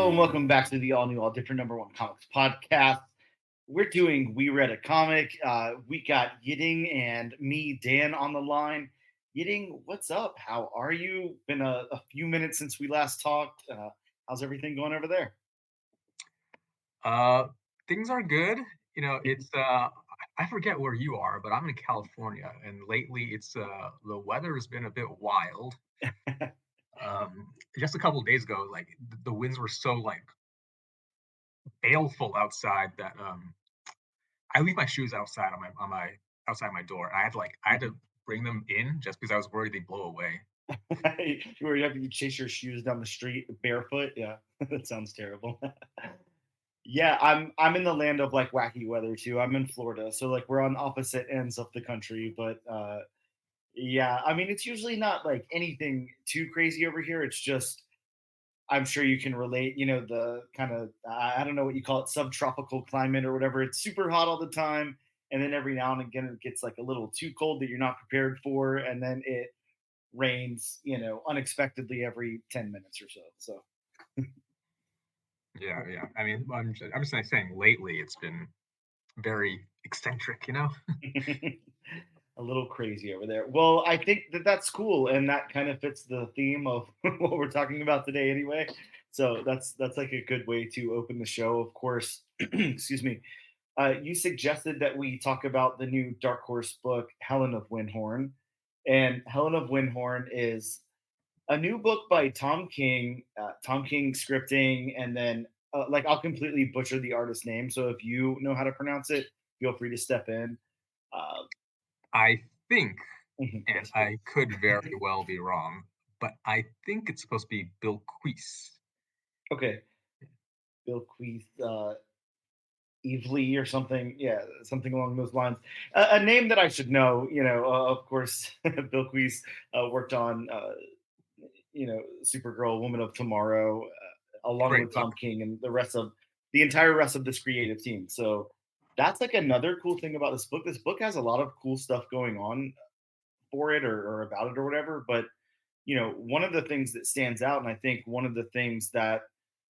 Hello and welcome back to the all new, all different number one comics podcast. We're doing We Read a Comic. We got Yiding and me, Dan, on the line. Yiding, what's up? How are you? Been a few minutes since we last talked. How's everything going over there? Uh, Things are good. I forget where you are, but I'm in California, and lately the weather has been a bit wild. Just a couple of days ago, like the winds were so like baleful outside that I leave my shoes outside on my outside my door. I had to bring them in just because I was worried they'd blow away. You were having to chase your shoes down the street barefoot. Yeah, that sounds terrible. Yeah, I'm in the land of like wacky weather too. I'm in Florida, so like we're on opposite ends of the country. But yeah, I mean it's usually not like anything too crazy over here. It's just I'm sure you can relate. The kind of I don't know what you call it, subtropical climate or whatever. It's super hot all the time, and then every now and again it gets like a little too cold that you're not prepared for, and then it rains, unexpectedly every 10 minutes or so. So Yeah, yeah. I mean, I'm just like saying lately it's been very eccentric. a little crazy over there. Well, I think that that's cool, and that kind of fits the theme of what we're talking about today, anyway. So that's like a good way to open the show. Of course, excuse me. You suggested that we talk about the new Dark Horse book, Helen of Wyndhorn, and Helen of Wyndhorn is a new book by Tom King. Tom King scripting, and then like I'll completely butcher the artist's name. So if you know how to pronounce it, feel free to step in. Uh, I think, and yes, please. I could very well be wrong, but I think it's supposed to be Bilquis. Okay, Bilquis Evely or something. Yeah, something along those lines. A name that I should know. Of course, Bilquis worked on Supergirl, Woman of Tomorrow, along Great with book. Tom King and the entire rest of this creative team. So that's like another cool thing about this book. This book has a lot of cool stuff going on for it or about it or whatever. But one of the things that stands out, and I think one of the things that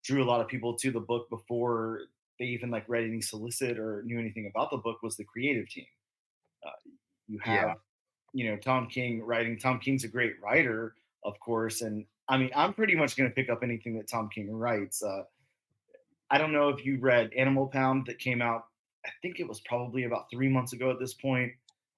drew a lot of people to the book before they even like read any solicit or knew anything about the book was the creative team. Uh, you have Yeah. Tom King writing. Tom King's a great writer, of course, and I mean I'm pretty much going to pick up anything that Tom King writes. I don't know if you read Animal Pound that came out. I think it was probably about 3 months ago at this point.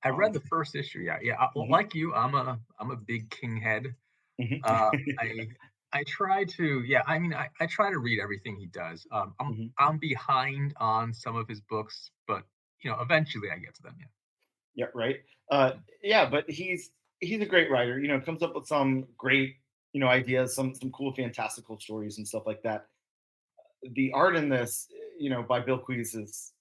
I read Um, the first issue. Yeah, yeah. mhm, Like you, I'm a big King head. mhm, Uh, I I try to. Yeah, I mean, I try to read everything he does. mhm. I'm behind on some of his books, but eventually I get to them. Yeah. Yeah, right. Yeah, but he's a great writer. Comes up with some great ideas, some cool fantastical stories and stuff like that. The art in this, by Bilquis is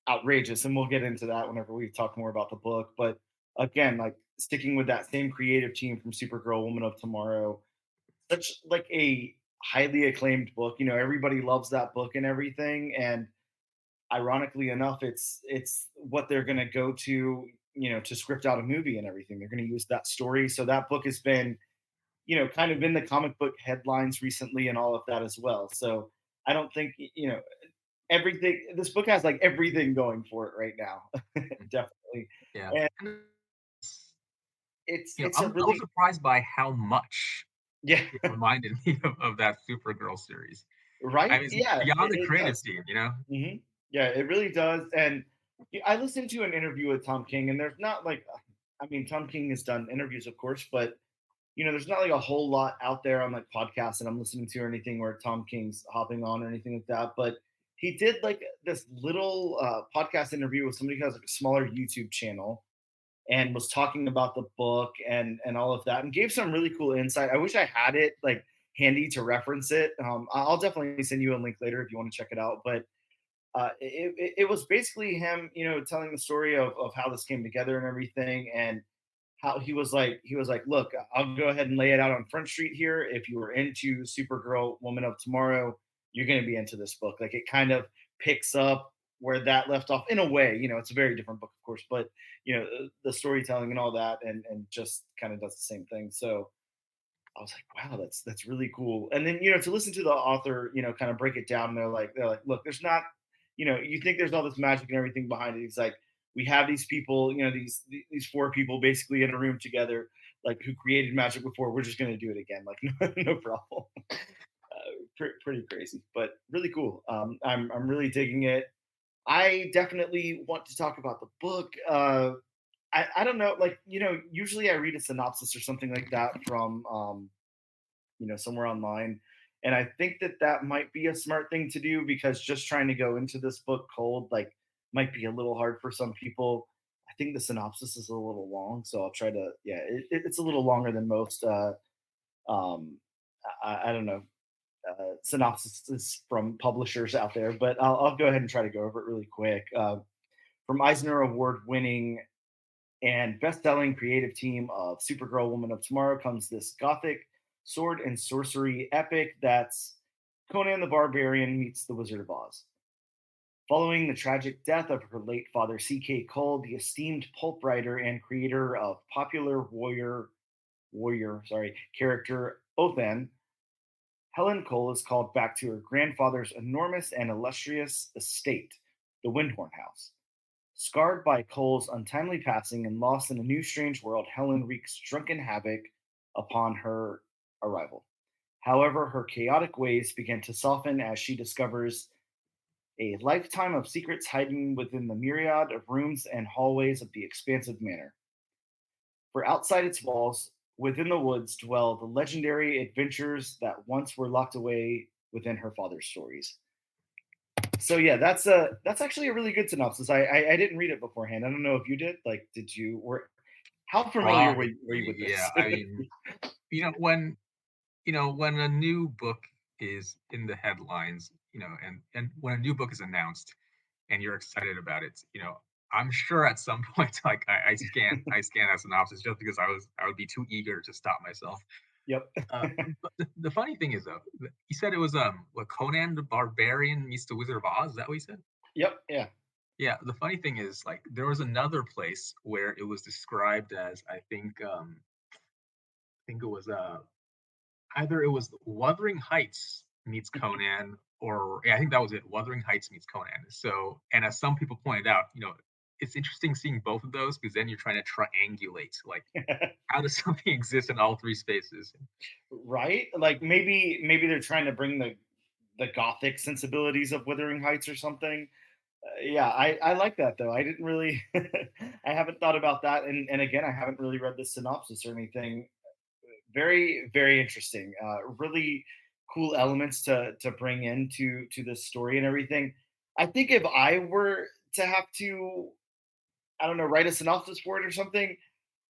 outrageous, and we'll get into that whenever we talk more about the book. But again, like sticking with that same creative team from Supergirl, Woman of Tomorrow, such like a highly acclaimed book. Everybody loves that book and everything. And ironically enough, it's what they're going to go to, to script out a movie and everything. They're going to use that story. So that book has been, kind of in the comic book headlines recently and all of that as well. So I don't think, everything. This book has like everything going for it right now, Mm. definitely. Yeah. And And it's a I was really surprised by how much yeah, it reminded me of that Supergirl series. I right, mean, it's yeah, beyond the it creative does. team. Hmm. Yeah, it really does. And I listened to an interview with Tom King, and there's not like, I mean, Tom King has done interviews, of course, but there's not like a whole lot out there on like podcasts that I'm listening to or anything where Tom King's hopping on or anything like that. But he did like this little podcast interview with somebody who has like a smaller YouTube channel and was talking about the book and all of that and gave some really cool insight. I wish I had it like handy to reference it. I'll definitely send you a link later if you want to check it out. But it was basically him, telling the story of how this came together and everything, and how he was like, look, I'll go ahead and lay it out on Front Street here. If you were into Supergirl, Woman of Tomorrow, you're going to be into this book. Like it kind of picks up where that left off in a way. It's a very different book, of course, but the storytelling and all that, and just kind of does the same thing. So I was like, wow, that's really cool. And then, to listen to the author, kind of break it down, they're like, look, there's not, you think there's all this magic and everything behind it. He's like, we have these people, these four people basically in a room together, like who created magic before. We're just gonna do it again, like no problem. Pretty crazy, but really cool. I'm really digging it. I definitely want to talk about the book. I don't know, like, usually I read a synopsis or something like that from somewhere online. And I think that that might be a smart thing to do because just trying to go into this book cold, like, might be a little hard for some people. I think the synopsis is a little long, so I'll try to, yeah, it's a little longer than most, um, I don't know, synopsis from publishers out there, but I'll go ahead and try to go over it really quick. From Eisner Award winning and best-selling creative team of Supergirl Woman of Tomorrow comes this gothic sword and sorcery epic that's Conan the Barbarian meets the Wizard of Oz. Following the tragic death of her late father, C.K. Cole, the esteemed pulp writer and creator of popular warrior character Othan, Helen Cole is called back to her grandfather's enormous and illustrious estate, the Wyndhorn House. Scarred by Cole's untimely passing and lost in a new strange world, Helen wreaks drunken havoc upon her arrival. However, her chaotic ways begin to soften as she discovers a lifetime of secrets hiding within the myriad of rooms and hallways of the expansive manor. For outside its walls, within the woods, dwell the legendary adventures that once were locked away within her father's stories. So yeah, that's actually a really good synopsis. I didn't read it beforehand. I don't know if you did. Like, did you? Were how familiar were you Probably, with yeah. this? I mean, when when a new book is in the headlines, and when a new book is announced and you're excited about it, I'm sure at some point, like I scan that synopsis just because I would be too eager to stop myself. Yep. But the funny thing is though, you said it was what Conan the Barbarian meets the Wizard of Oz. Is that what you said? Yep. Yeah. Yeah. The funny thing is, like, there was another place where it was described as I think it was either it was Wuthering Heights meets Conan, or yeah, I think that was it. Wuthering Heights meets Conan. So, and as some people pointed out, it's interesting seeing both of those because then you're trying to triangulate, like, how does something exist in all three spaces? Right. Like maybe they're trying to bring the gothic sensibilities of Wuthering Heights or something. Yeah, I like that though. I didn't really, I haven't thought about that, and again, I haven't really read the synopsis or anything. Very interesting. Really cool elements to bring into to this story and everything. I think if I were to have to, I don't know, write a synopsis for it or something,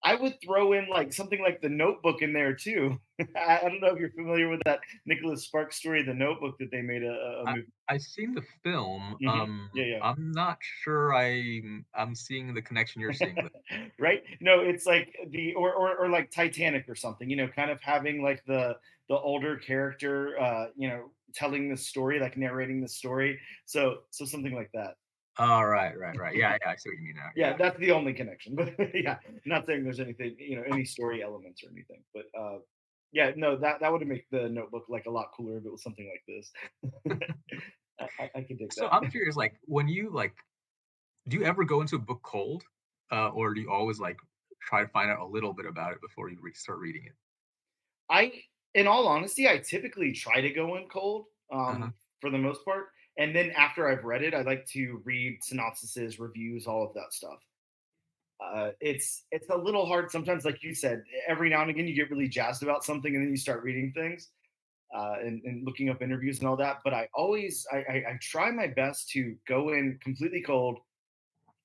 I would throw in like something like the Notebook in there too. I don't know if you're familiar with that Nicholas Sparks story, the Notebook, that they made a I movie. I've seen the film. Yeah, yeah. I'm not sure I'm seeing the connection you're seeing. Right? No, it's like the or like Titanic or something, kind of having like the older character telling the story, like narrating the story. So something like that. Oh, right. Yeah, yeah, I see what you mean now. Yeah, Yeah. that's the only connection. But yeah, not saying there's anything, any story elements or anything. But yeah, no, that would make the Notebook like a lot cooler if it was something like this. I could dig So that. I'm curious, like, when you like, do you ever go into a book cold, or do you always like try to find out a little bit about it before you start reading it? In all honesty, I typically try to go in cold, Uh-huh. for the most part, and then after I've read it, I like to read synopsises, reviews, all of that stuff. It's a little hard sometimes, like you said. Every now and again, you get really jazzed about something, and then you start reading things and looking up interviews and all that. But I try my best to go in completely cold,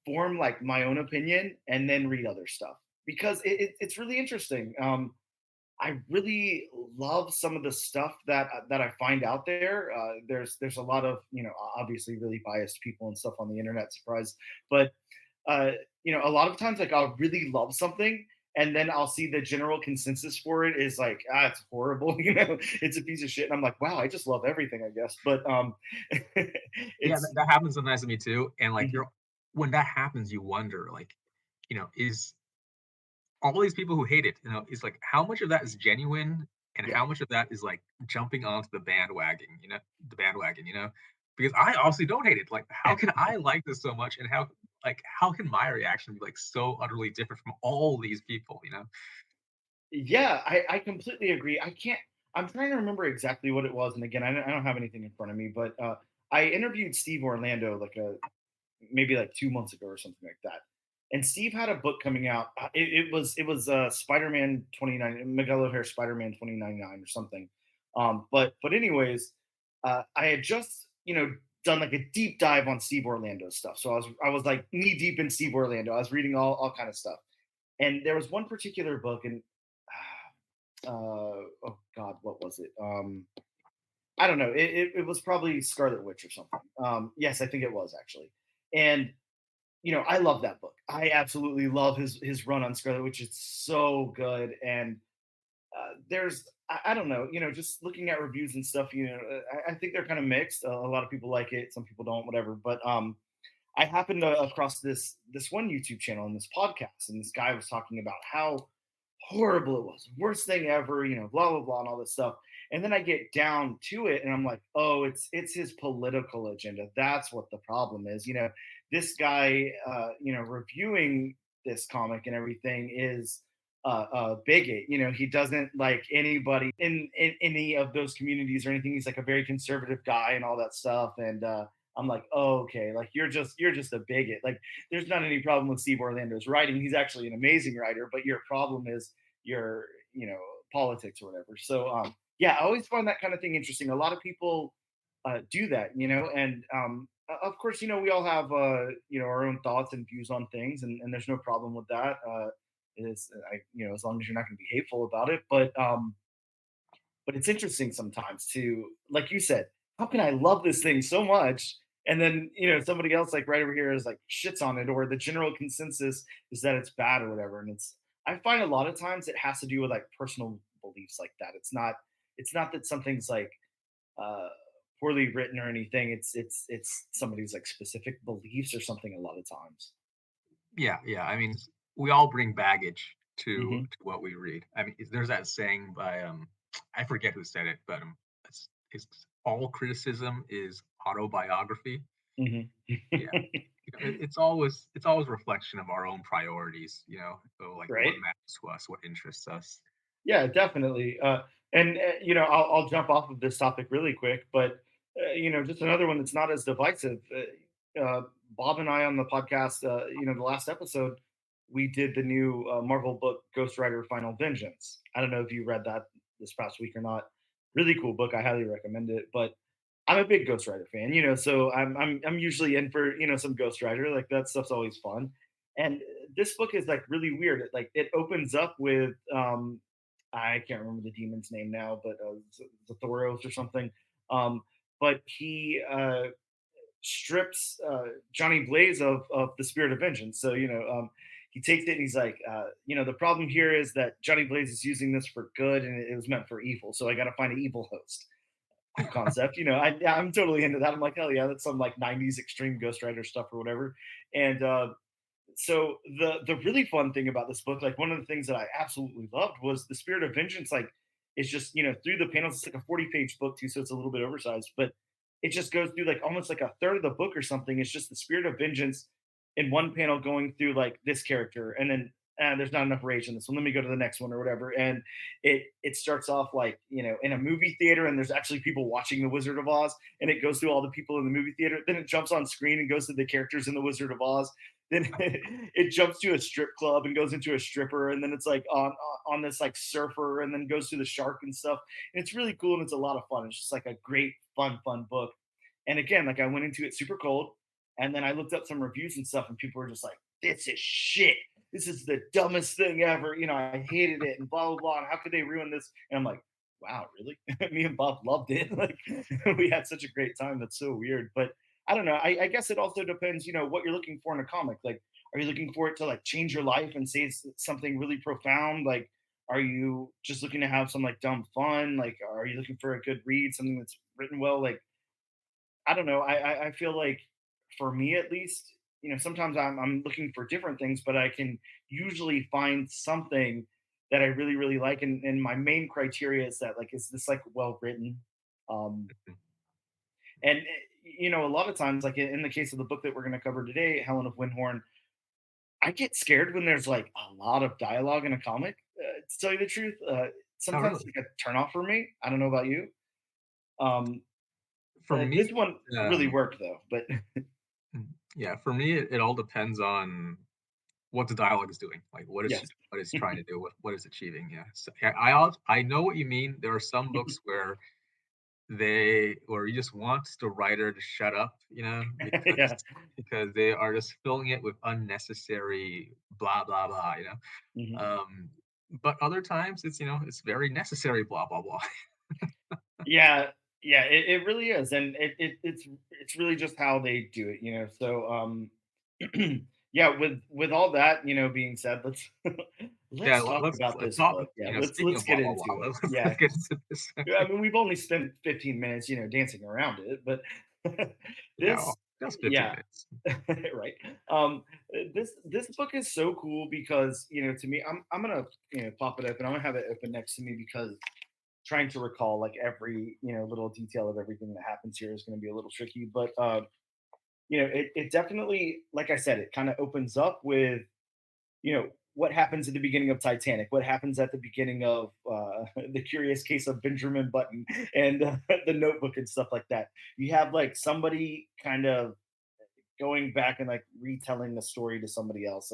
form like my own opinion, and then read other stuff because it's really interesting. I really love some of the stuff that I find out there. There's a lot of obviously really biased people and stuff on the internet. Surprise, but uh, a lot of times like I'll really love something, and then I'll see the general consensus for it is like it's horrible. It's a piece of shit, and I'm like, wow, I just love everything, I guess. But Yeah, it's that happens sometimes to me too. And like, mhm. when that happens, you wonder, like, is all these people who hate it, is like how much of that is genuine and Yeah. how much of that is like jumping onto the bandwagon, because I obviously don't hate it. Like, how can I like this so much, and how can my reaction be like so utterly different from all these people, Yeah, I completely agree. I'm trying to remember exactly what it was, and again, I don't have anything in front of me, but I interviewed Steve Orlando like a maybe like 2 months ago or something like that. And Steve had a book coming out. It was Spider-Man 29, Miguel O'Hare Spider-Man 2099 or something. But anyways, I had just done like a deep dive on Steve Orlando stuff. So I was like knee deep in Steve Orlando. I was reading all kind of stuff, and there was one particular book, and oh God, what was it? I don't know. It was probably Scarlet Witch or something. Yes, I think it was actually. And I love that book. I absolutely love his run on Scarlet Witch. It's so good. And I don't know, just looking at reviews and stuff. I think they're kind of mixed. A lot of people like it, some people don't, whatever. But I happened across this one YouTube channel and this podcast, and this guy was talking about how horrible it was, worst thing ever, blah blah blah, and all this stuff. And then I get down to it, and I'm like, oh, it's his political agenda. That's what the problem is. This guy, reviewing this comic and everything is a bigot. He doesn't like anybody in any of those communities or anything. He's like a very conservative guy and all that stuff. And I'm like, oh, okay, like you're just a bigot. Like, there's not any problem with Steve Orlando's writing. He's actually an amazing writer, but your problem is your, politics or whatever. So yeah, I always find that kind of thing interesting. A lot of people do that, and of course, we all have our own thoughts and views on things, and there's no problem with that. As long as you're not going to be hateful about it. But it's interesting sometimes to, like you said, how can I love this thing so much? And then, somebody else like right over here is like shits on it, or the general consensus is that it's bad or whatever. And I find a lot of times it has to do with like personal beliefs like that. It's not that something's like uh, poorly written or anything. It's somebody's like specific beliefs or something a lot of times. Yeah, yeah. I mean, we all bring baggage to Hmm. what we read. I mean, there's that saying by I forget who said it, but it's all criticism is autobiography. Hmm. Yeah, it's always a reflection of our own priorities. So like what Right. matters to us, what interests us. Yeah, definitely. And I'll jump off of this topic really quick, but just another one that's not as divisive. Bob and I on the podcast, the last episode, we did the new Marvel book, Ghost Rider: Final Vengeance. I don't know if you read that this past week or not. Really cool book. I highly recommend it. But I'm a big Ghost Rider fan, so I'm usually in for some Ghost Rider. Like, that stuff's always fun. And this book is like really weird. It opens up with I can't remember the demon's name now, but Zathoros or something. Um, but he strips Johnny Blaze of the spirit of vengeance. So he takes it and he's like, the problem here is that Johnny Blaze is using this for good and it was meant for evil. So I got to find an evil host. Cool concept. I'm totally into that. I'm like, hell yeah, that's some like '90s extreme Ghost Rider stuff or whatever. And so the really fun thing about this book, like one of the things that I absolutely loved was the spirit of vengeance. Like, it's just through the panels. It's like a 40-page book too, so it's a little bit oversized, but it just goes through like almost like a third of the book or something. It's just the spirit of vengeance in one panel going through like this character, and then there's not enough rage in this one. Let me go to the next one or whatever. And it starts off like in a movie theater, and there's actually people watching The Wizard of Oz, and it goes through all the people in the movie theater. Then it jumps on screen and goes to the characters in The Wizard of Oz. Then it jumps to a strip club and goes into a stripper, and then it's like on this like surfer, and then goes to the shark and stuff. And it's really cool, and it's a lot of fun. It's just like a great fun book. And again, like, I went into it super cold, and then I looked up some reviews and stuff, and people were just like, "This is shit. This is the dumbest thing ever. I hated it, and blah blah blah. And how could they ruin this?" And I'm like, "Wow, really?" Me and Bob loved it. Like, we had such a great time. That's so weird, but I don't know. I guess it also depends, what you're looking for in a comic. Like, are you looking for it to like change your life and say something really profound? Like, are you just looking to have some like dumb fun? Like, are you looking for a good read, something that's written well? Like, I don't know. I feel like, for me at least, sometimes I'm looking for different things, but I can usually find something that I really really like, and my main criteria is that like is this like well written, Mhm. and a lot of times like in the case of the book that we're going to cover today, Helen of Wyndhorn, I get scared when there's like a lot of dialogue in a comic. To tell you the truth, Oh, sometimes it's really? like a turn off for me. I don't know about you. Um, For this me, one really worked though, but yeah, for me, it all depends on what the dialogue is doing, like yes. what it's trying to do, what it's achieving. Yeah, so, yeah, I know what you mean. There are some books where you just want the writer to shut up, Yeah. because they are just filling it with unnecessary blah blah blah, Mhm. Um, but other times it's very necessary blah blah blah. Yeah, yeah, it really is, and it's really just how they do it, you know. So, yeah, with all that, being said, let's Yeah, let's talk about let's this not, book. Yeah, speaking let's of get blah blah blah, into it. let's Yeah, get 'cause, into this. I mean, we've only spent 15 minutes, dancing around it, but Yeah, well, this, just 15 yeah, minutes. right. This book is so cool because to me, I'm gonna pop it open. I'm gonna have it open next to me because trying to recall like every little detail of everything that happens here is going to be a little tricky, but it definitely, like I said, it kind of opens up with what happens at the beginning of Titanic, what happens at the beginning of the Curious Case of Benjamin Button, and the Notebook and stuff like that. You have like somebody kind of going back and like retelling the story to somebody else,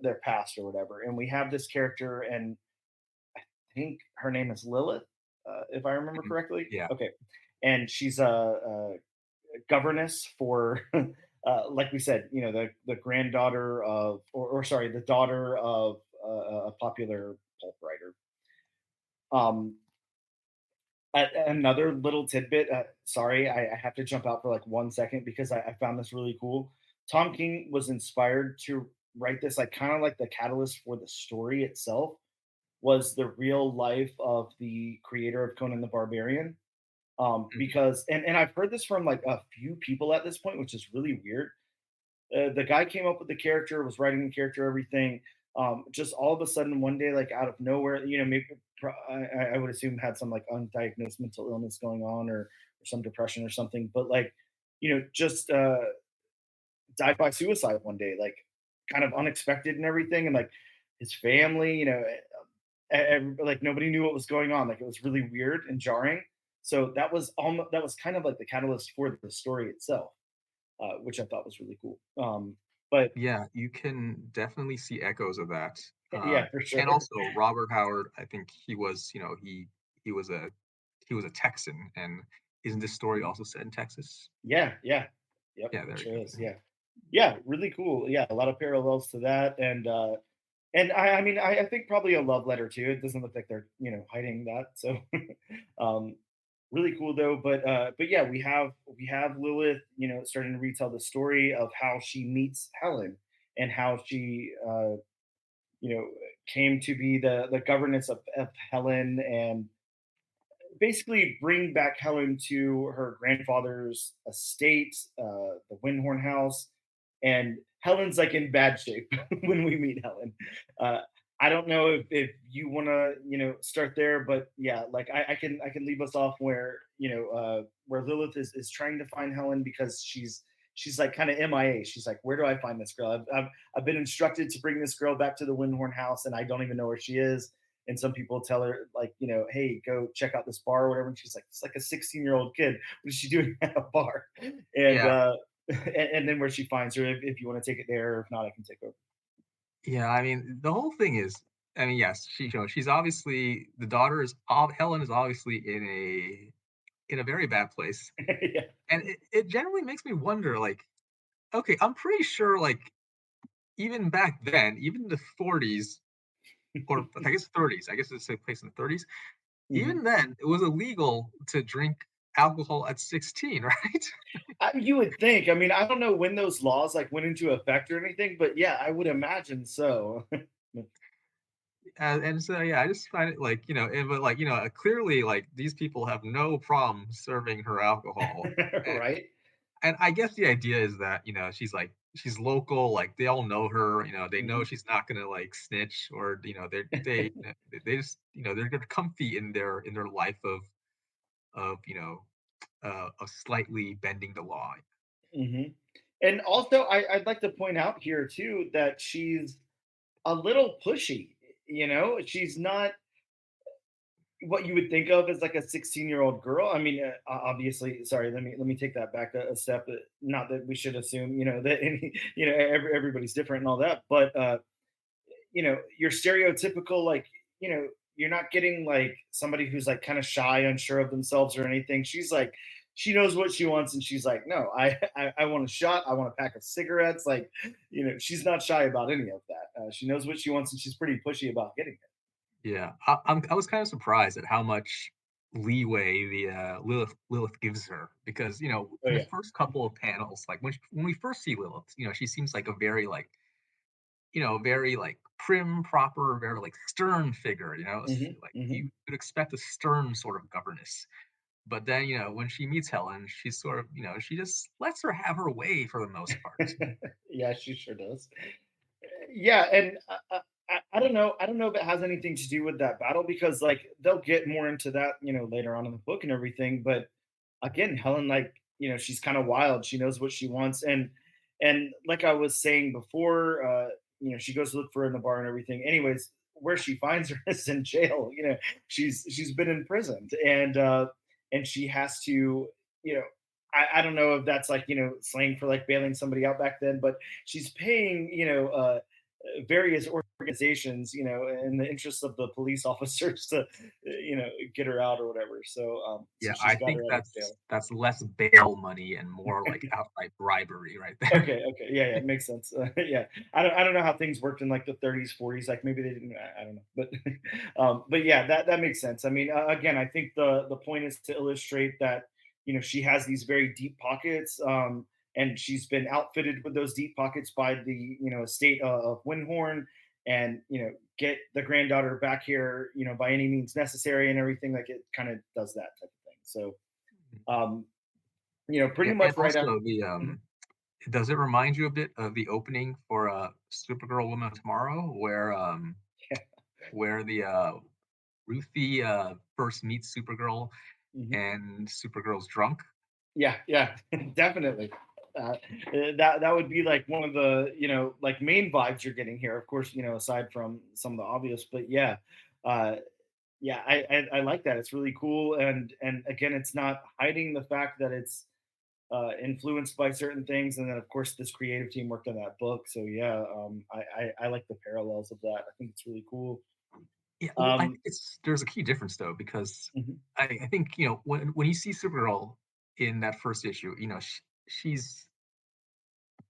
their past or whatever, and we have this character, and I think her name is Lilith, if I remember Mhm. correctly. Yeah. Okay, and she's a governess for, like we said, the granddaughter of, or sorry, the daughter of a popular pulp writer. Um, Another little tidbit. Sorry, I have to jump out for like 1 second because I found this really cool. Tom King was inspired to write this, like kind of like the catalyst for the story itself was the real life of the creator of Conan the Barbarian. Mhm. Because and I've heard this from like a few people at this point, which is really weird. The guy came up with the character, was writing the character, everything. Just all of a sudden, one day, like out of nowhere, maybe I would assume had some like undiagnosed mental illness going on, or some depression or something. But like, just died by suicide one day, like kind of unexpected and everything, and like his family, like nobody knew what was going on. Like it was really weird and jarring. So that was kind of like the catalyst for the story itself, which I thought was really cool. But Yeah, you can definitely see echoes of that. yeah, for And sure. also Robert Howard, I think he was, he was a he was a Texan, and isn't this story also set in Texas? Yeah, yeah, yep, Yeah, it there you sure go. is. Yeah, yeah, really cool. Yeah, a lot of parallels to that, and I mean, I think probably a love letter too. It doesn't look like they're hiding that. So, um, really cool though. But yeah, we have Lilith, starting to retell the story of how she meets Helen and how she came to be the governess of Helen, and basically bring back Helen to her grandfather's estate, the Wyndhorn house, and Helen's like in bad shape when we meet Helen. Uh, I don't know if you want to start there, but yeah, like I can leave us off where where Lilith is trying to find Helen because she's like kind of MIA. She's like, where do I find this girl? I've been instructed to bring this girl back to the Wyndhorn house, and I don't even know where she is. And some people tell her like, hey, go check out this bar or whatever, and she's like, it's like a 16-year-old kid, what is she doing at a bar? And Yeah, and then where she finds her, if you want to take it there, or if not, I can take over. yeah. I mean, the whole thing is, I mean, yes, she's obviously the daughter is Helen is obviously in a very bad place, Yeah. and it generally makes me wonder, like, okay, I'm pretty sure, like, even back then, even the 40s, or I guess 30s, I guess it took place in the 30s. Mhm. Even then, it was illegal to drink alcohol at 16, right? You would think. I mean, I don't know when those laws like went into effect or anything, but yeah, I would imagine so. And so, yeah, I just find it like, but like, clearly, like, these people have no problem serving her alcohol. And, Right? and I guess the idea is that, she's like she's local, like, they all know her, they know Mhm, she's not gonna, like, snitch or, they just, they're gonna comfy in their life of, of slightly bending the law. mhm. And also, I'd like to point out here too that she's a little pushy. She's not what you would think of as like a 16-year-old girl. I mean, obviously, sorry, let me take that back a step. Not that we should assume, that everybody's different and all that, but your stereotypical, like, you're not getting like somebody who's like kind of shy, unsure of themselves or anything. She's like, she knows what she wants, and she's like, no, I want a shot, I want a pack of cigarettes. Like, she's not shy about any of that. She knows what she wants, and she's pretty pushy about getting it. Yeah, I was kind of surprised at how much leeway the Lilith gives her because Oh in the yeah. first couple of panels, like when we first see Lilith, she seems like a very like very like prim, proper, very like stern figure. Hmm, Like hmm. you would expect a stern sort of governess. But then when she meets Helen, she's sort of she just lets her have her way for the most part. Yeah, she sure does. Yeah, and I don't know. I don't know if it has anything to do with that battle, because like they'll get more into that, later on in the book and everything. But again, Helen, like, she's kind of wild. She knows what she wants, and like I was saying before, she goes to look for her in the bar and everything. Anyways, where she finds her is in jail. She's been imprisoned, and she has to, you know. I don't know if that's like, slang for like bailing somebody out back then, but she's paying, various organizations, in the interest of the police officers to, get her out or whatever. So Yeah, she's I got think her out of jail. that's less bail money and more like outright bribery right there. Okay, okay, yeah, yeah, makes sense. Yeah, I don't know how things worked in like the 30s, 40s. Like maybe they didn't. I don't know, but yeah, that makes sense. I mean, again, I think the point is to illustrate that, she has these very deep pockets, and she's been outfitted with those deep pockets by the, estate of Wyndhorn, and get the granddaughter back here, by any means necessary and everything. Like it kind of does that type of thing. So, um, pretty Yeah, and much right after. also does it remind you a bit of the opening for Supergirl Woman of Tomorrow where the Ruthie first meets Supergirl Mhm. and Supergirl's drunk? Yeah, yeah, definitely. That would be like one of the, like main vibes you're getting here. Of course, aside from some of the obvious, but yeah, uh, yeah, I like that. It's really cool, and again, it's not hiding the fact that it's influenced by certain things, and then of course this creative team worked on that book. So yeah, I like the parallels of that. I think it's really cool. Yeah, well, I think Um, there's a key difference though because mhm. I think when you see Supergirl in that first issue, she's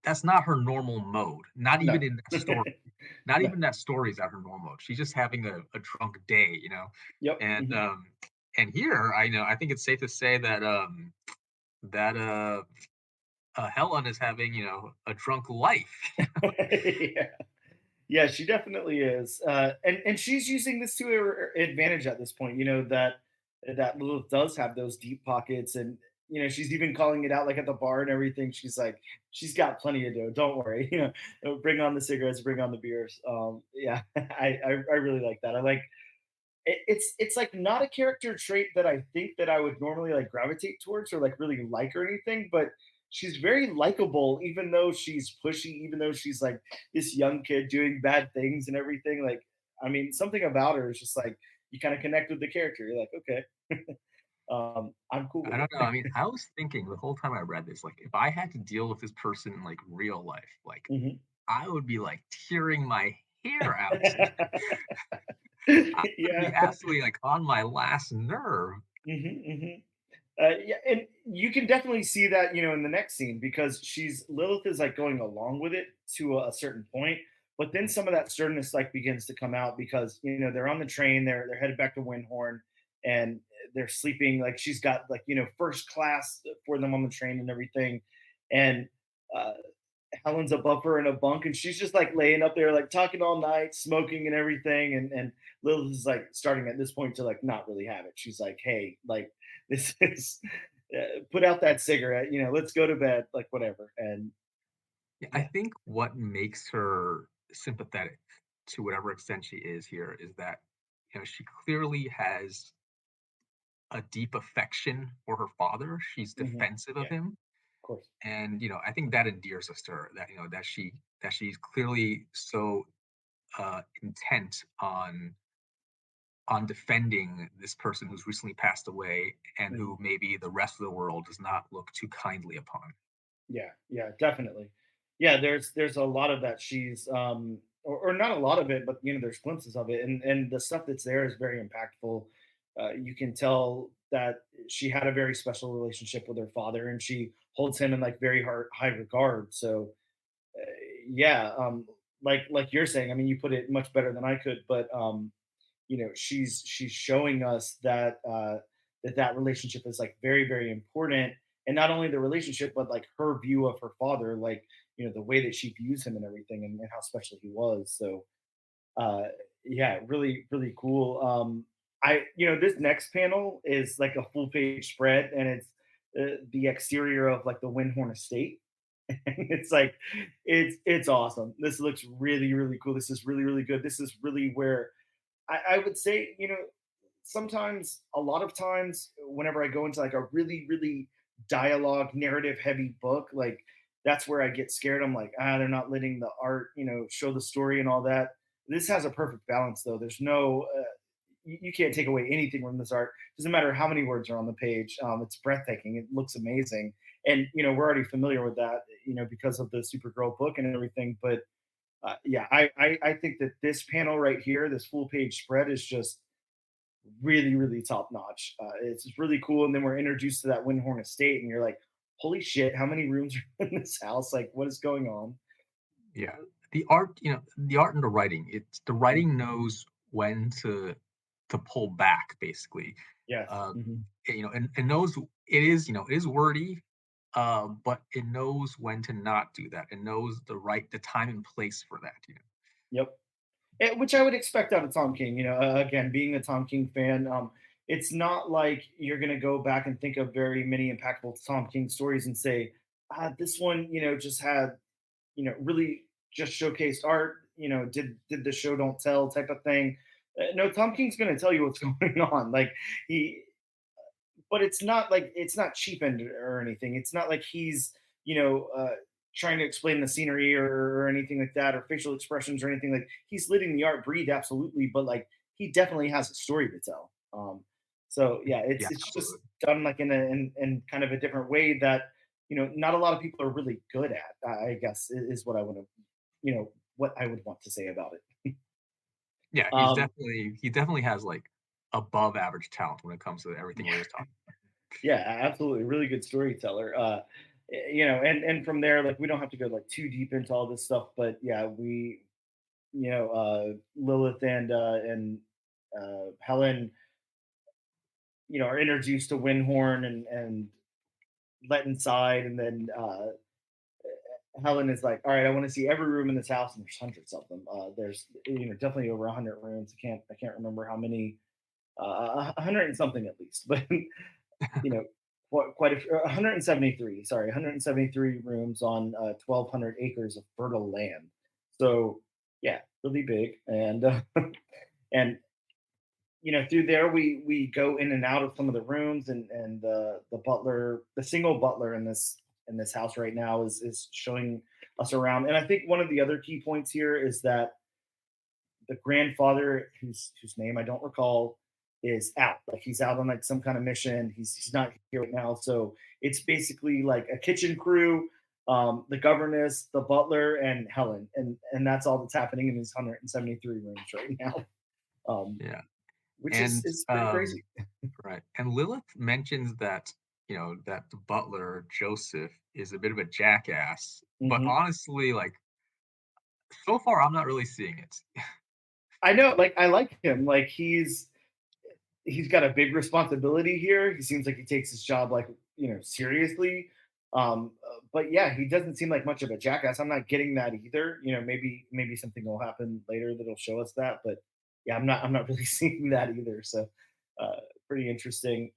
that's not her normal mode. Not No, even in that story. Not no, even that story is at her normal mode. She's just having a drunk day, yep. And Mhm. and here I think it's safe to say that that Helen is having a drunk life. Yeah. Yeah, she definitely is, and she's using this to her advantage at this point. That Lilith does have those deep pockets, and she's even calling it out, like at the bar and everything. She's like, she's got plenty to do. Don't worry, bring on the cigarettes, bring on the beers. Yeah, I really like that. I like it's like not a character trait that I think that I would normally like gravitate towards or like really like or anything, but she's very likable, even though she's pushy, even though she's like this young kid doing bad things and everything. Like, I mean, something about her is just like you kind of connect with the character. You're like, okay, I'm cool I with don't know. it. I mean, I was thinking the whole time I read this, like if I had to deal with this person in like real life, like Mhm. I would be like tearing my hair out. I would be Yeah. absolutely like on my last nerve. Hmm, hmm. Yeah, and you can definitely see that, in the next scene, because she's Lilith is like going along with it to a certain point, but then some of that sternness like begins to come out, because they're on the train, they're headed back to Wyndhorn, and they're sleeping. Like she's got like first class for them on the train and everything, and uh, Helen's above her in a bunk, and she's just like laying up there, like talking all night, smoking and everything. And Lilith is like starting at this point to like not really have it. She's like, hey, like this is put out that cigarette, let's go to bed, like whatever. And Yeah, I Yeah. think what makes her sympathetic to whatever extent she is here is that, she clearly has a deep affection for her father. She's Hmm. defensive Yeah, of him. of course. And, I think that endears us to her, that, that she's clearly so intent on defending this person who's recently passed away and Mhm. who maybe the rest of the world does not look too kindly upon. Yeah, yeah, definitely. Yeah, there's a lot of that. She's or not a lot of it, but there's glimpses of it, and the stuff that's there is very impactful. You can tell that she had a very special relationship with her father, and she holds him in like very high regard. So uh, yeah, like you're saying, I mean, you put it much better than I could, but she's showing us that that relationship is like very very important, and not only the relationship but like her view of her father, like the way that she views him and everything, and how special he was. So uh yeah, really really cool. This next panel is like a full page spread, and it's the exterior of like the Wyndhorn estate. It's like it's awesome. This looks really really cool. This is really really good. This is really where I would say, sometimes, a lot of times, whenever I go into like a really, really dialogue, narrative heavy book, like that's where I get scared. I'm like, they're not letting the art, show the story and all that. This has a perfect balance, though. There's no, you can't take away anything from this art. Doesn't matter how many words are on the page. It's breathtaking. It looks amazing, and we're already familiar with that, because of the Supergirl book and everything. But yeah, I think that this panel right here, this full page spread, is just really, really top notch. It's just really cool. And then we're introduced to that Wyndhorn estate, and you're like, holy shit, how many rooms are in this house? Like, what is going on? Yeah. The art and the writing, the Mm. writing knows when to pull back basically. Yes. Uh, Hmm. and knows it is wordy, but it knows when to not do that. It knows the time and place for that. Yep. Which I would expect out of Tom King. Again, being a Tom King fan, it's not like you're going to go back and think of very many impactful Tom King stories and say, this one, just had, really just showcased art. Did the show don't tell type of thing. No, Tom King's going to tell you what's going on. Like he, but it's not cheapened or anything. It's not like he's trying to explain the scenery or anything like that, or facial expressions or anything. Like he's letting the art breathe, absolutely, but like he definitely has a story to tell. So yeah, Yeah, it's just absolutely. done like in kind of a different way that not a lot of people are really good at. I guess is what I would have what I would want to say about it. Yeah, Um, he definitely has like above average talent when it comes to everything we're just talking. Yeah, absolutely. Really good storyteller. And from there, like we don't have to go like too deep into all this stuff, but yeah, Lilith and Helen, are introduced to Windhorn and let inside, and then Helen is like, all right, I want to see every room in this house, and there's hundreds of them. There's definitely over 100 rooms. I can't remember how many, 100 and something at least, but quite 173. Sorry, 173 rooms on 1,200 acres of fertile land. So yeah, really big, and and through there we go in and out of some of the rooms, and the butler, the single butler in this house right now, is showing us around. And I think one of the other key points here is that the grandfather, whose name I don't recall, is out. Like he's out on like some kind of mission. He's not here right now. So it's basically like a kitchen crew, the governess, the butler, and Helen, and that's all that's happening in these 173 rooms right now. Yeah. Which is And is pretty crazy. right. And Lilith mentions that, that the butler, Joseph, is a bit of a jackass. But Hmm. honestly, like, so far, I'm not really seeing it. I know, like I like him. Like he's got a big responsibility here. He seems like he takes his job like seriously. But yeah, he doesn't seem like much of a jackass. I'm not getting that either. Maybe something will happen later that'll show us that. But yeah, I'm not really seeing that either. So pretty interesting.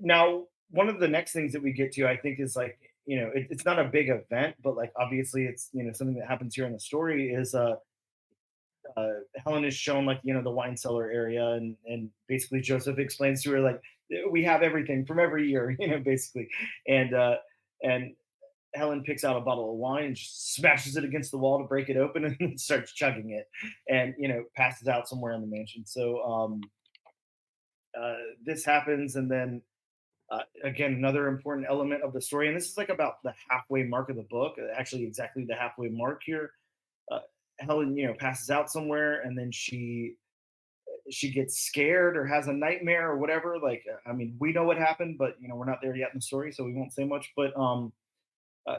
Now, one of the next things that we get to, I think, is like it's not a big event, but like obviously it's something that happens here in the story is Helen is shown like the wine cellar area, and basically Joseph explains to her like we have everything from every year, basically, and Helen picks out a bottle of wine and just smashes it against the wall to break it open and starts chugging it, and passes out somewhere in the mansion. So this happens, and then again another important element of the story, and this is like about the halfway mark of the book, actually exactly the halfway mark here. Uh, Helen, passes out somewhere, and then she gets scared or has a nightmare or whatever. Like, I mean, we know what happened, but we're not there yet in the story, so we won't say much. But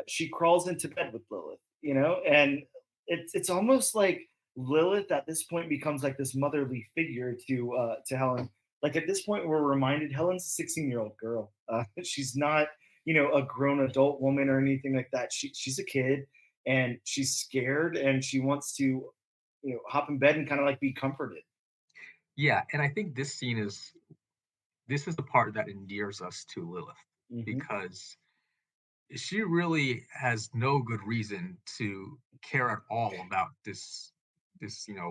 she crawls into bed with Lilith, and it's almost like Lilith at this point becomes like this motherly figure to Helen. Like at this point, we're reminded Helen's a 16-year-old girl. She's not a grown adult woman or anything like that. She's a kid, and she's scared, and she wants to hop in bed and kind of like be comforted. Yeah, and I think this is the part that endears us to Lilith Hmm. because she really has no good reason to care at all about this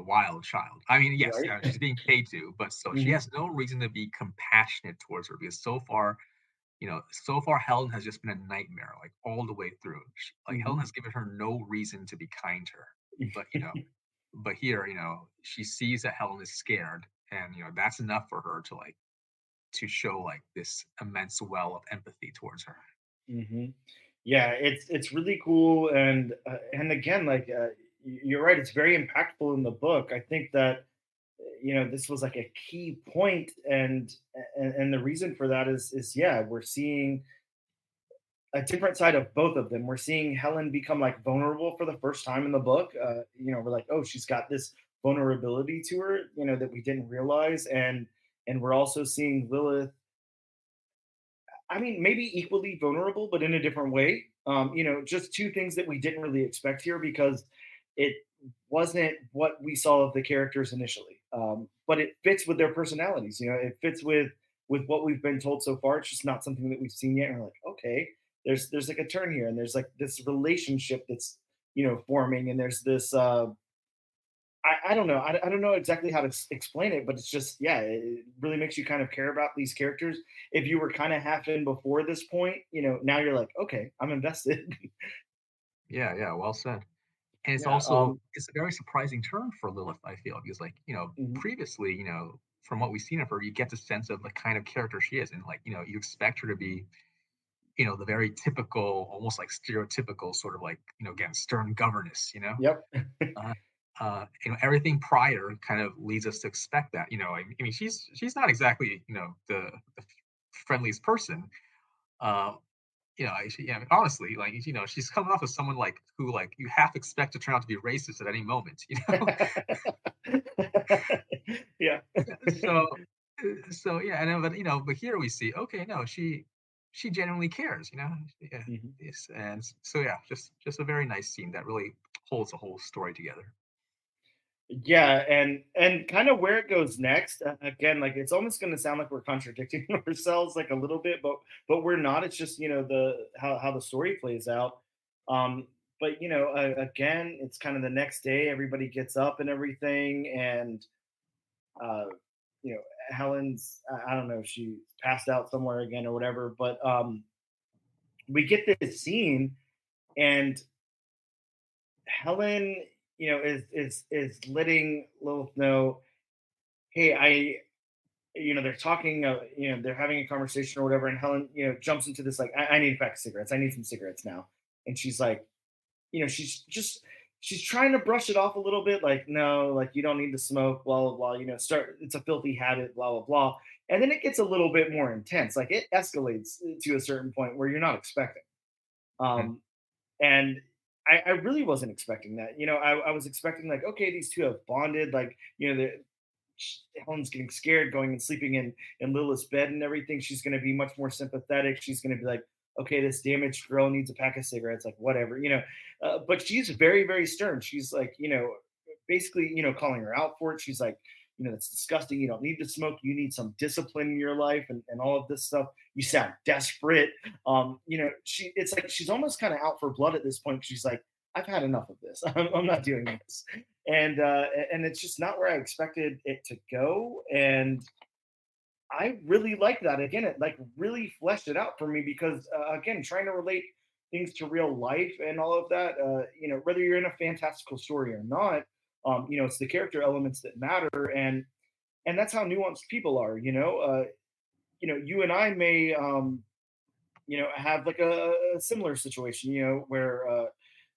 wild child. I mean, yes, Right. she's being paid to, but so she Hmm. has no reason to be compassionate towards her because so far Helen has just been a nightmare, like all the way through. Like Helen Hmm. has given her no reason to be kind to her. But but here, she sees that Helen is scared, and that's enough for her to show like this immense well of empathy towards her. Hmm. Yeah, it's really cool, and again, like you're right, it's very impactful in the book. I think that this was like a key point, and the reason for that is yeah, we're seeing a different side of both of them. We're seeing Helen become like vulnerable for the first time in the book. We're like, oh, she's got this vulnerability to her, that we didn't realize, and we're also seeing Lilith, I mean, maybe equally vulnerable, but in a different way. Just two things that we didn't really expect here because it wasn't what we saw of the characters initially. But it fits with their personalities. It fits with what we've been told so far. It's just not something that we've seen yet. And we're like, okay, there's like a turn here, and there's like this relationship that's forming, and there's this I don't know. I don't know exactly how to explain it, but it's just, yeah, it really makes you kind of care about these characters. If you were kind of half in before this point, now you're like, okay, I'm invested. Yeah, yeah, well said. And it's Yeah. also it's a very surprising turn for Lilith, I feel, because Mhm. previously, from what we've seen of her, you get the sense of the kind of character she is. And you expect her to be, the very typical, almost like stereotypical sort of like, again, stern governess, Yep. Uh, everything prior kind of leads us to expect that. I mean, she's not exactly, the friendliest person. Uh, yeah, honestly, like, she's coming off as someone like who like you half expect to turn out to be racist at any moment, Yeah. So, so yeah, and then, but but here we see, okay, no, she genuinely cares, yeah, Mhm. yes, and so yeah, just a very nice scene that really holds the whole story together. Yeah, and kind of where it goes next. Again, like it's almost going to sound like we're contradicting ourselves like a little bit, but we're not. It's just the how the story plays out. Um, but again, it's kind of the next day. Everybody gets up and everything, and uh, you know, Helen's I don't know if she passed out somewhere again or whatever. But we get this scene, and Helen, is letting Lilith know, hey, they're talking, they're having a conversation or whatever, and Helen, jumps into this like, I need a pack of cigarettes. I need some cigarettes now. And she's like, she's trying to brush it off a little bit, like, no, like you don't need to smoke, blah blah blah. It's a filthy habit, blah blah blah. And then it gets a little bit more intense. Like it escalates to a certain point where you're not expecting. Mhm. Um, and I really wasn't expecting that. I was expecting like, okay, these two have bonded, like, Helen's getting scared, going and sleeping in Lilith's bed and everything. She's going to be much more sympathetic. She's going to be like, okay, this damaged girl needs a pack of cigarettes, like whatever, but she's very, very stern. She's like, basically, calling her out for it. She's like, that's disgusting. You don't need to smoke. You need some discipline in your life, and all of this stuff. You sound desperate. It's like she's almost kind of out for blood at this point. She's like, I've had enough of this. I'm not doing this. And it's just not where I expected it to go. And I really like that. Again, it like really fleshed it out for me because again, trying to relate things to real life and all of that, whether you're in a fantastical story or not, it's the character elements that matter, and that's how nuanced people are. You and I may have like a similar situation, where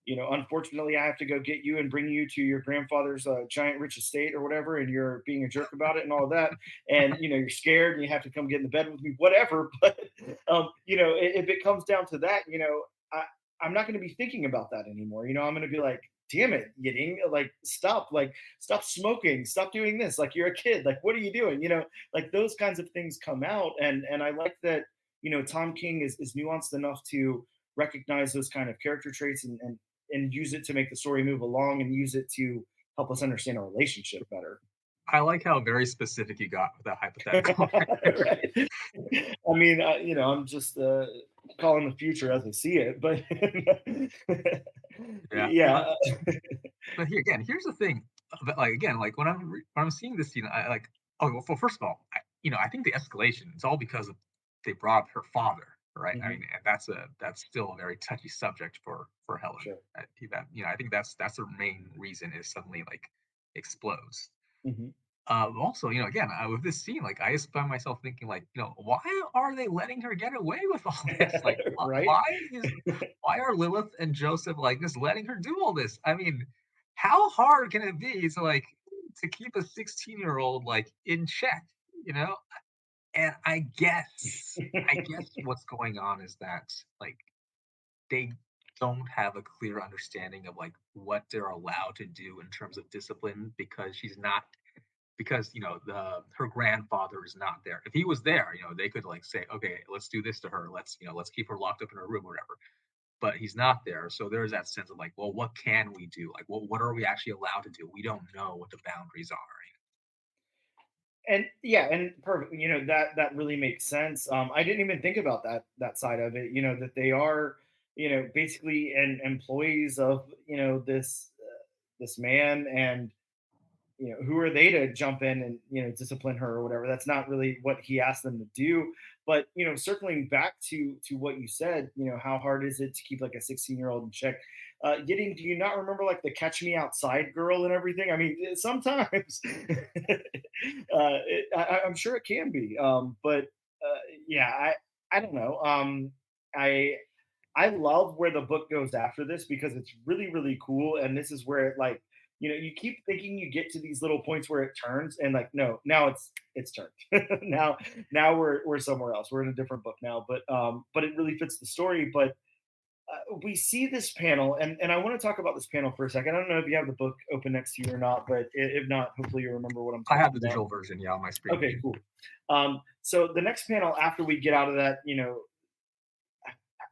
unfortunately I have to go get you and bring you to your grandfather's giant rich estate or whatever, and you're being a jerk about it and all that, and you're scared and you have to come get in the bed with me, whatever. But if it comes down to that, I'm not going to be thinking about that anymore. I'm going to be like, damn it, Yiding, like stop smoking, stop doing this, like you're a kid, like what are you doing? Like those kinds of things come out, and I like that. Tom King is nuanced enough to recognize those kind of character traits, and use it to make the story move along, and use it to help us understand our relationship better. I like how very specific you got with that hypothetical. Right. I mean, I'm just calling the future as I see it, but Yeah. yeah. But here's the thing. Like again, like when I'm seeing this scene, I like. Oh well, first of all, I think the escalation is all because of they brought up her father, right? I Mhm. mean, and that's still a very touchy subject for Helen. Sure. I think that's the main reason is suddenly like explodes. Hmm. Also, again, with this scene, like I just find myself thinking, like, why are they letting her get away with all this? Like, Right. why are Lilith and Joseph like just letting her do all this? I mean, how hard can it be to like to keep a 16-year-old like in check? You know, and I guess what's going on is that like they don't have a clear understanding of like what they're allowed to do in terms of discipline because she's not because the her grandfather is not there. If he was there, they could like say, okay, let's do this to her. Let's keep her locked up in her room or whatever. But he's not there, so there's that sense of like, well, what can we do? Like, what are we actually allowed to do? We don't know what the boundaries are. And yeah, and perfect. That really makes sense. I didn't even think about that side of it. That they are, basically employees of this man, and who are they to jump in and discipline her or whatever. That's not really what he asked them to do. But circling back to what you said, how hard is it to keep like a 16-year-old in check? Getting, do you not remember like the catch me outside girl and everything? I mean, sometimes I'm sure it can be, but yeah, I don't know. I I love where the book goes after this because it's really, really cool. And this is where it like, you keep thinking you get to these little points where it turns, and like, no, now it's turned. now we're somewhere else. We're in a different book now, but it really fits the story. But we see this panel, and I want to talk about this panel for a second. I don't know if you have the book open next to you or not, but if not, hopefully you remember what I'm I talking have the about. digital version, yeah, on my screen. Okay, cool. So the next panel after we get out of that,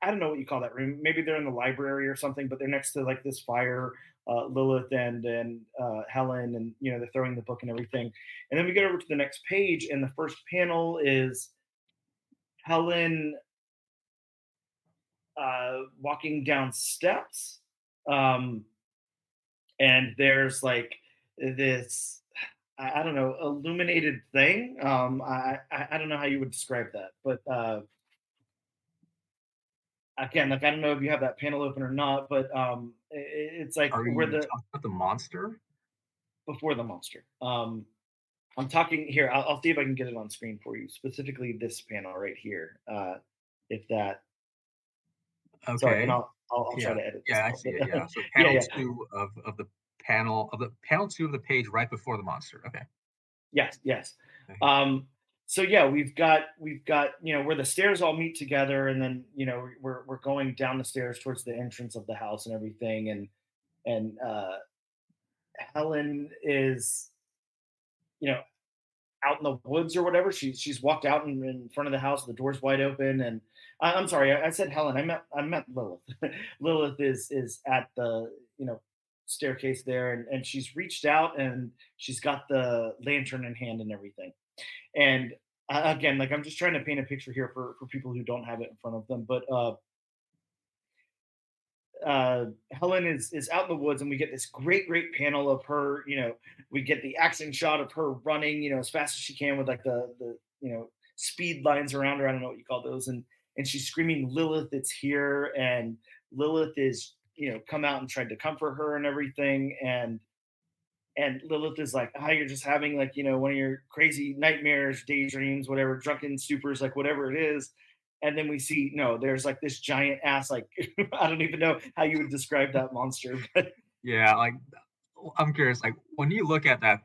I don't know what you call that room. Maybe they're in the library or something, but they're next to like this fire. Lilith and Helen, and they're throwing the book and everything. And then we get over to the next page, and the first panel is Helen walking down steps, um, and there's like this. I don't know, illuminated thing. I don't know how you would describe that, but again, like I don't know if you have that panel open or not, but it's like Are where you the talking about the monster? before the monster. I'm talking here. I'll see if I can get it on screen for you. Specifically, this panel right here. If that, sorry, and Okay. I'll try Yeah. to edit this Yeah, I out. see But it. Yeah. So yeah, panel yeah, two of the panel two of the page right before the monster. Okay. yes, yes. Okay. So yeah, we've got where the stairs all meet together, and then we're going down the stairs towards the entrance of the house and everything, and Helen is you know out in the woods or whatever. She's walked out in front of the house. The door's wide open, and I'm sorry, I said Helen. I meant Lilith. Lilith is at the staircase there, and she's reached out and she's got the lantern in hand and everything. And again, like I'm just trying to paint a picture here for people who don't have it in front of them. But Helen is out in the woods, and we get this great panel of her. We get the action shot of her running, as fast as she can with like the speed lines around her. I don't know what you call those, and she's screaming, "Lilith, it's here!" And Lilith is come out and tried to comfort her and everything, and Lilith is like, "Ah, you're just having like one of your crazy nightmares, daydreams, whatever, drunken stupors, like whatever it is." And then we see no, there's like this giant ass, like I don't even know how you would describe that monster, but Yeah, like, I'm curious, like, when you look at that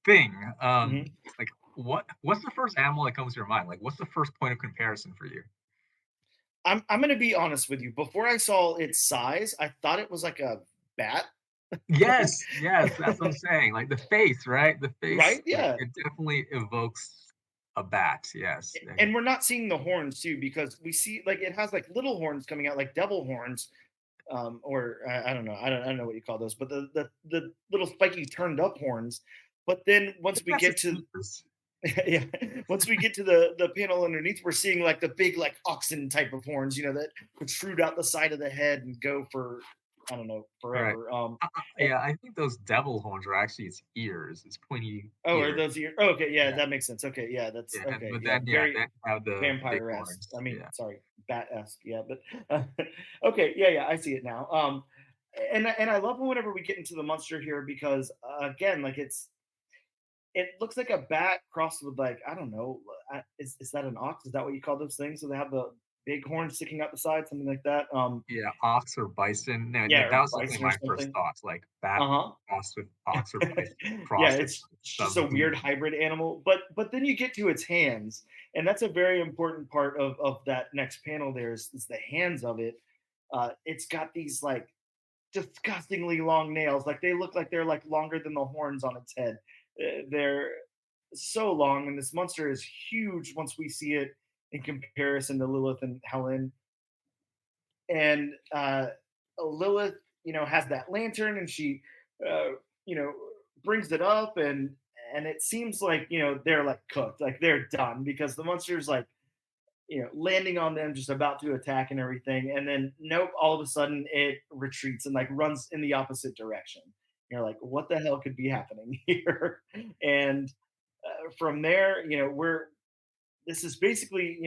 thing, mhm. like, what's the first animal that comes to your mind? Like, what's the first point of comparison for you? I'm gonna be honest with you. Before I saw its size, I thought it was like a bat, Yes, yes, that's what I'm saying, like, the face, right? The face, right? like, Yeah. it definitely evokes a bat, yes, And we're not seeing the horns too, because we see like it has like little horns coming out, like devil horns, or I don't know, I don't know what you call those, but the little spiky turned up horns. But then I once think we that's get its to features. yeah, once we get to the panel underneath, we're seeing like the big like oxen type of horns, that protrude out the side of the head and go for I don't know Right. forever. And, Yeah, I think those devil horns are actually its ears, its pointy oh, are ears. those your? Oh, okay, yeah, Yeah, that makes sense. Okay, yeah, that's yeah, and okay. but Yeah, then yeah, very then you have the big vampire-esque. I horns, mean, yeah. sorry, bat-esque. Yeah, but okay, yeah, I see it now. And I love whenever we get into the monster here because again, like it looks like a bat crossed with like I don't know. Is that an ox? Is that what you call those things? So they have the big horns sticking out the side, something like that. Yeah, ox or bison. No, Yeah, that or was definitely bison or my first something. thoughts, like bat Uh crossed with ox or huh. bison Yeah, crossed with it's just a some weird demon. hybrid animal. But then you get to its hands, and that's a very important part of that next panel. Is the hands of it. It's got these like disgustingly long nails. Like they look like they're like longer than the horns on its head. They're so long, and this monster is huge once we see it in comparison to Lilith and Helen. And Lilith, has that lantern, and she, uh, you know, brings it up, and it seems like they're like cooked, like they're done because the monster's like landing on them, just about to attack and everything. And then, nope, all of a sudden it retreats and like runs in the opposite direction. You're like, what the hell could be happening here? And from there, this is basically,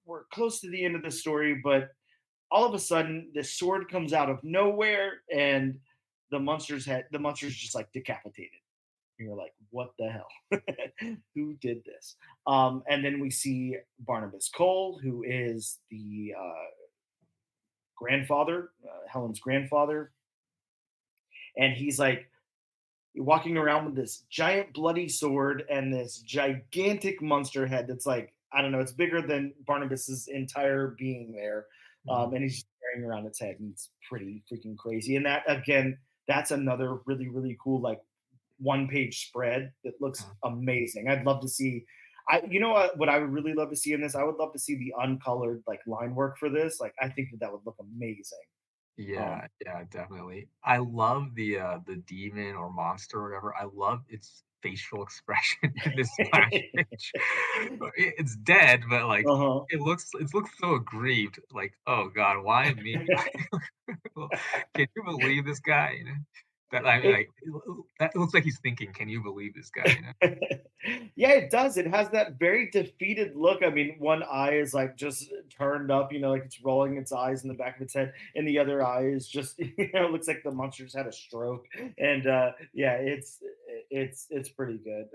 we're close to the end of the story, but all of a sudden, this sword comes out of nowhere, and the monster's just like decapitated. And you're like, what the hell? Who did this? And then we see Barnabas Cole, who is the grandfather, Helen's grandfather, and he's like walking around with this giant bloody sword and this gigantic monster head that's like I don't know, it's bigger than Barnabas's entire being there, Mhm. and he's just carrying around its head, and it's pretty freaking crazy. And that again, that's another really cool like one-page spread that looks Uh, amazing. I'd love to see. What I would really love to see in this. I would love to see the uncolored like line work for this. Like I think that would look amazing. Um, yeah, yeah, definitely. I love the demon or monster or whatever. I love its facial expression in this splash page. It's dead, but like uh-huh. it looks so aggrieved. Like, oh God, why me? Well, can you believe this guy? You know, that I mean, It like that looks like he's thinking, can you believe this guy? You know? yeah, it does. It has that very defeated look. I mean, one eye is like just turned up, like it's rolling its eyes in the back of its head, and the other eye is just, looks like the monster's had a stroke. And yeah, it's pretty good.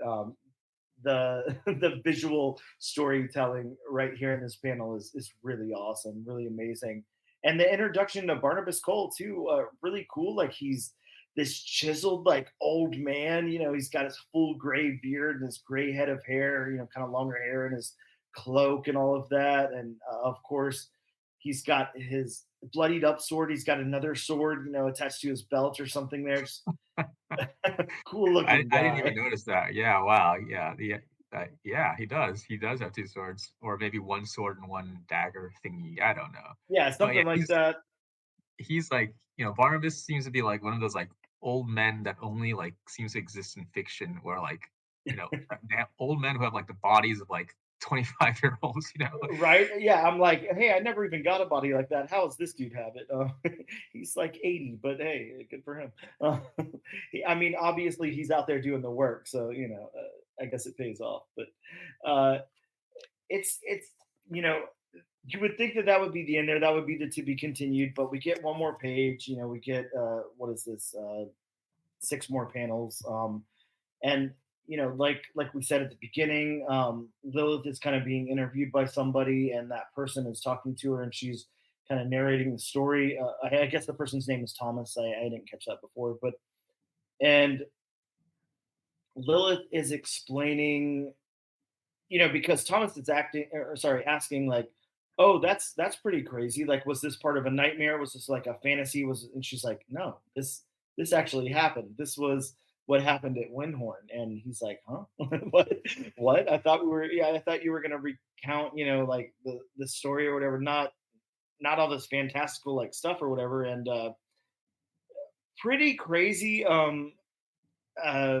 The the visual storytelling right here in this panel is really awesome, really amazing. And the introduction to Barnabas Cole too, really cool. Like he's this chiseled like old man. He's got his full gray beard and his gray head of hair. Kind of longer hair and his cloak and all of that. And of course, he's got his bloodied up sword. He's got another sword, attached to his belt or something. There, just cool I looking I didn't even guy. notice that. Yeah, wow. Yeah, he does. He does have two swords, or maybe one sword and one dagger thingy. I don't know. Yeah, But yeah, something like he's that. he's like, Barnabas seems to be like one of those like old men that only like seems to exist in fiction, where like, they have old men who have like the bodies of like 25-year-olds, Right? Yeah, I'm like, hey, I never even got a body like that. How does this dude have it? He's like 80, but hey, good for him. I mean, obviously, he's out there doing the work, so I guess it pays off. But uh, it's you would think that that would be the end there. That would be the to be continued. But we get one more page. We get what is this? Six more panels. And like we said at the beginning, Lilith is kind of being interviewed by somebody, and that person is talking to her, and she's kind of narrating the story. I guess the person's name is Thomas. I didn't catch that before, but and Lilith is explaining, because Thomas is acting, or sorry, asking like, "Oh, that's pretty crazy. Like, was this part of a nightmare? Was this like a fantasy? Was?" And she's like, "No, this actually happened. This was what happened at Wyndhorn." And he's like, "Huh? what? What? I thought we were. Yeah, I thought you were gonna recount, like the story or whatever. Not all this fantastical like stuff or whatever." And pretty crazy. Uh,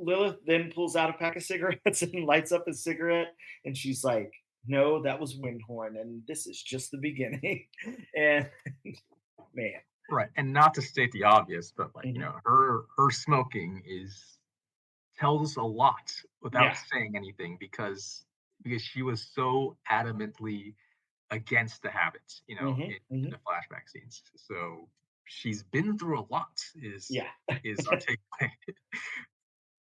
Lilith then pulls out a pack of cigarettes and lights up a cigarette, and she's like, "No, that was Wyndhorn, and this is just the beginning." And man, Right, and not to state the obvious, but like, mhm. her smoking is tells a lot without Yeah, saying anything, because she was so adamantly against the habits, in hmm, the flashback scenes. So she's been through a lot yeah. is our takeaway.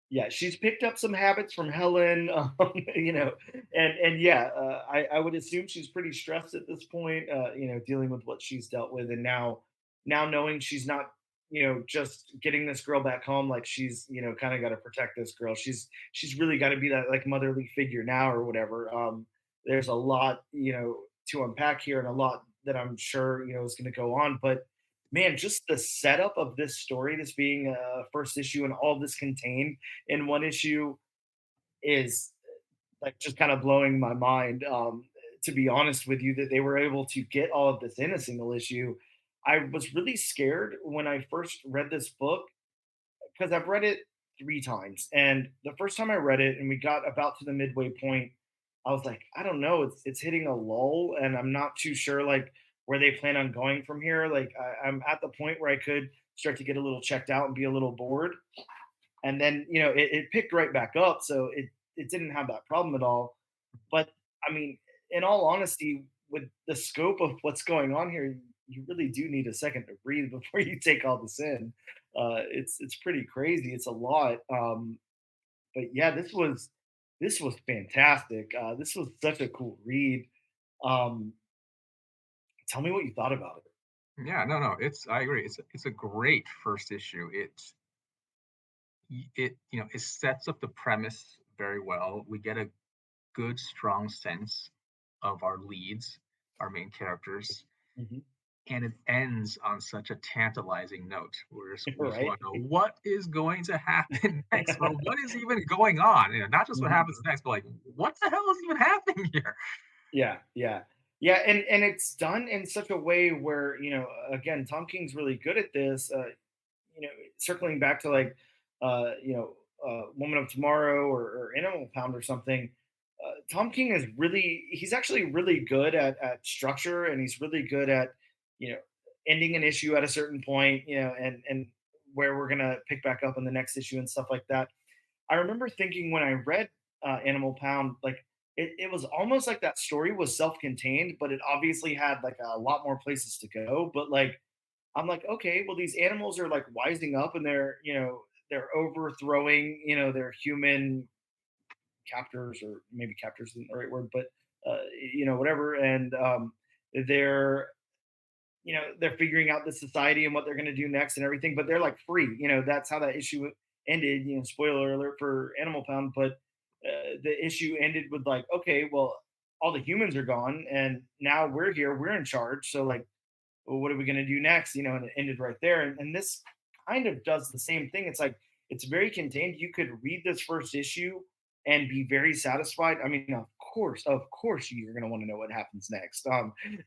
Yeah, she's picked up some habits from Helen, and yeah, I would assume she's pretty stressed at this point, dealing with what she's dealt with, and now knowing she's not, just getting this girl back home, like she's, kind of got to protect this girl. She's really got to be that like motherly figure now or whatever. There's a lot, to unpack here, and a lot that I'm sure is going to go on, but man, just the setup of this story, this being a first issue, and all this contained in one issue is like just kind of blowing my mind. To be honest with you, that they were able to get all of this in a single issue. I was really scared when I first read this book because I've read it three times, and the first time I read it, and we got about to the midway point, I was like, I don't know, it's hitting a lull, and I'm not too sure like where they plan on going from here. Like I'm at the point where I could start to get a little checked out and be a little bored, and then it picked right back up, so it didn't have that problem at all. But I mean, in all honesty, with the scope of what's going on here, you really do need a second to breathe before you take all this in. It's pretty crazy. It's a lot. But yeah, this was fantastic. This was such a cool read. Um, Tell me what you thought about it. Yeah, no, I agree. It's a great first issue. It sets up the premise very well. We get a good, strong sense of our leads, our main characters, Mhm. and it ends on such a tantalizing note. We just Right? want to know what is going to happen next, or what is even going on. Not just what Mhm. happens next, but like what the hell is even happening here? Yeah, yeah, yeah, and it's done in such a way where again, Tom King's really good at this. Circling back to like, Woman of Tomorrow, or Animal Pound or something. Tom King is he's actually really good at structure, and he's really good at you know ending an issue at a certain point, and where we're gonna pick back up in the next issue and stuff like that. I remember thinking when I read Animal Pound, like it was almost like that story was self-contained, but it obviously had like a lot more places to go. But like I'm like, okay, well these animals are like wising up, and they're overthrowing their human captors, or maybe captors isn't the right word, but whatever, and they're they're figuring out the society and what they're going to do next and everything, but they're like free. That's how that issue ended. Spoiler alert for Animal Pound, but the issue ended with like, okay, well, all the humans are gone, and now we're here, we're in charge. So like, well, what are we going to do next? And it ended right there. And this kind of does the same thing. It's like it's very contained. You could read this first issue and be very satisfied. I mean, of course, you're going to want to know what happens next.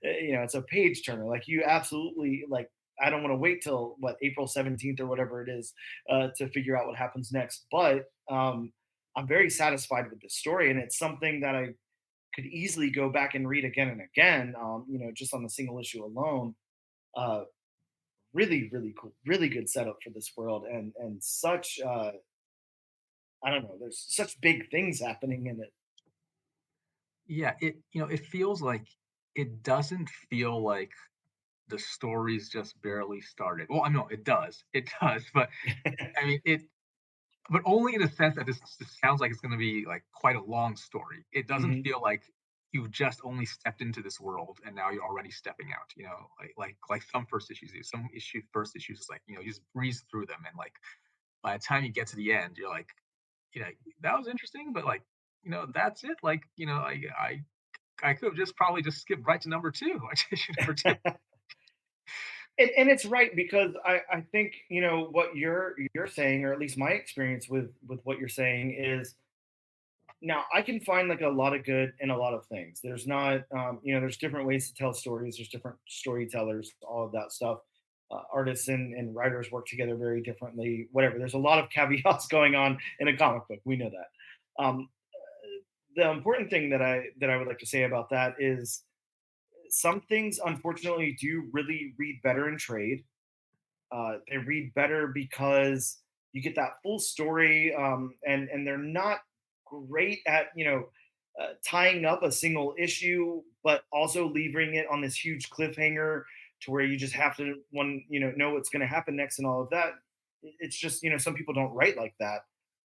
It's a page turner. Like you absolutely like. I don't want to wait till what April 17th or whatever it is to figure out what happens next. But I'm very satisfied with the story, and it's something that I could easily go back and read again and again. Just on the single issue alone. Uh, Really, really cool, really good setup for this world, and such I don't know. There's such big things happening in it. Yeah, it feels like it doesn't feel like the story's just barely started. Well, I know it does. It does, but I mean but only in a sense that this sounds like it's gonna be, like, quite a long story. It doesn't Hmm. feel like you've just only stepped into this world and now you're already stepping out, like some first issues do. Some first issues is like, you just breeze through them and, like, by the time you get to the end, you're like, you know, "That was interesting, but, like, that's it?" Like, I could have just probably just skipped right to number 2, like, issue number 2. And it's right because I think what you're saying, or at least my experience with what you're saying is now I can find like a lot of good in a lot of things. There's not there's different ways to tell stories. There's different storytellers, all of that stuff. Artists and writers work together very differently. Whatever. There's a lot of caveats going on in a comic book. We know that. The important thing that I would like to say about that is some things unfortunately do really read better in trade. They read better because you get that full story, and they're not great at tying up a single issue, but also leaving it on this huge cliffhanger to where you just have to know what's going to happen next and all of that. It's just some people don't write like that.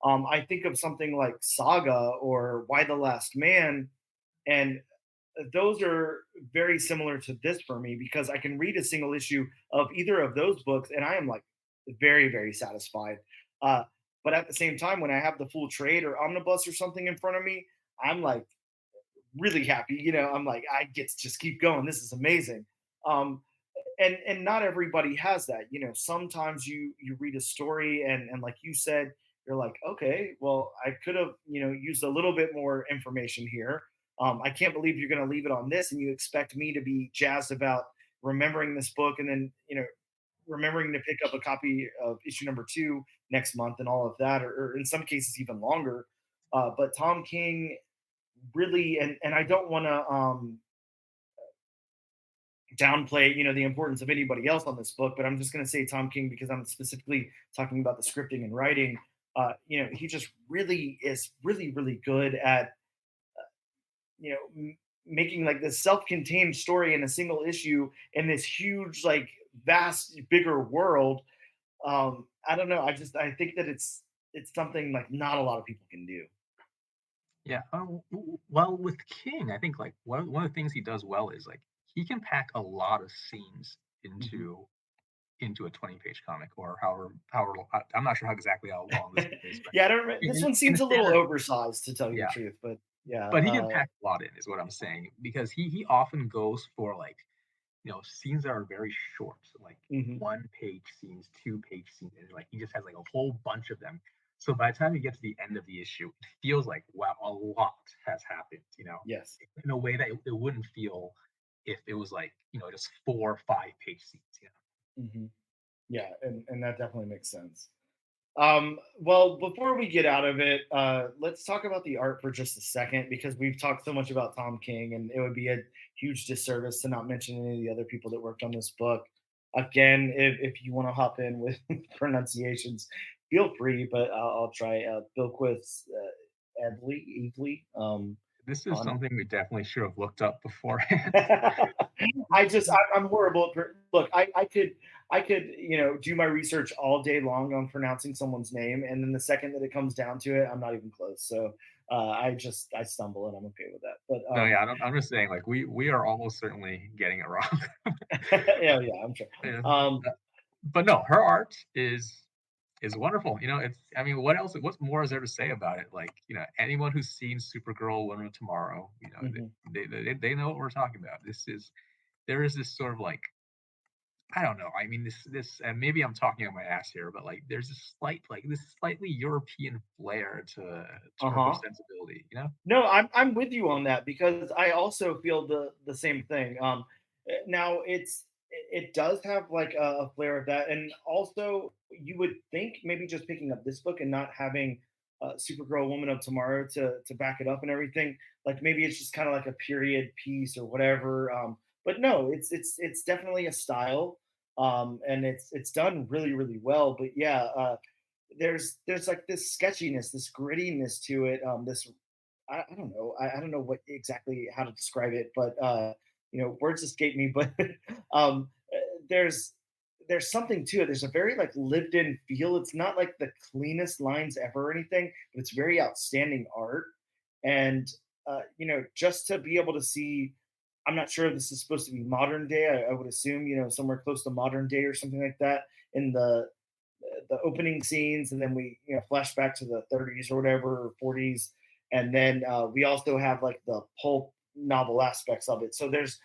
I think of something like Saga or Why the Last Man, and those are very similar to this for me because I can read a single issue of either of those books and I am like very, very satisfied. Uh, but at the same time, when I have the full trade or omnibus or something in front of me, I'm like really happy. I'm like, I get to just keep going. This is amazing. Um, and not everybody has that. Sometimes you read a story and like you said, you're like, okay, well, I could have used a little bit more information here. I can't believe you're going to leave it on this and you expect me to be jazzed about remembering this book and then remembering to pick up a copy of issue number 2 next month and all of that, or in some cases even longer. But Tom King really, and I don't want to downplay the importance of anybody else on this book, but I'm just going to say Tom King because I'm specifically talking about the scripting and writing. He just really is really, really good at making like this self-contained story in a single issue in this huge, like, vast bigger world. I don't know, I think that it's something like not a lot of people can do. Yeah, well, with King, I think, like, one of the things he does well is, like, he can pack a lot of scenes Mhm. into a 20-page comic or however I'm not sure how exactly how long this book is, but Yeah, I don't this one in a seems a little standard oversized, to tell you the yeah, truth, but yeah. but he can pack a lot in is what I'm saying because he often goes for, like, scenes that are very short, so like Mhm. 1-page scenes, 2-page scenes, and like he just has like a whole bunch of them. So by the time you get to the end of the issue, it feels like wow, a lot has happened, Yes. in a way that it wouldn't feel if it was like, just 4 or 5-page scenes. Mhm. Yeah, and that definitely makes sense. Well, before we get out of it, let's talk about the art for just a second because we've talked so much about Tom King, and it would be a huge disservice to not mention any of the other people that worked on this book. Again, if you want to hop in with pronunciations, feel free, but I'll try Bilquis Evely. This is On something we definitely should have looked up beforehand. I'm horrible at look. I could do my research all day long on pronouncing someone's name, and then the second that it comes down to it, I'm not even close. So I stumble, and I'm okay with that. But No, yeah, I'm just saying, like, we are almost certainly getting it wrong. yeah, yeah, I'm sure. Yeah. Um, But no, her art is wonderful. It's I mean, what more is there to say about it? Like, anyone who's seen Supergirl, Woman of Tomorrow, mhm. they know what we're talking about. There is this sort of like I don't know. I mean, this and maybe I'm talking on my ass here, but like there's this slightly European flair to Uh her huh. sensibility. No, I'm with you on that because I also feel the same thing. Now it does have like a flair of that, and also you would think maybe just picking up this book and not having Supergirl, Woman of Tomorrow to back it up and everything. Like maybe it's just kind of like a period piece or whatever. But no, it's definitely a style, and it's done really really well. But yeah, there's like this sketchiness, this grittiness to it. This I don't know. I don't know what exactly how to describe it, but words escape me. But there's there's something to it. There's a very like lived in feel. It's not like the cleanest lines ever or anything, but it's very outstanding art. And just to be able to see, I'm not sure if this is supposed to be modern day. I would assume somewhere close to modern day or something like that in the opening scenes, and then we flash back to the 30s or whatever, or 40s, and then we also have like the pulp novel aspects of it. So there's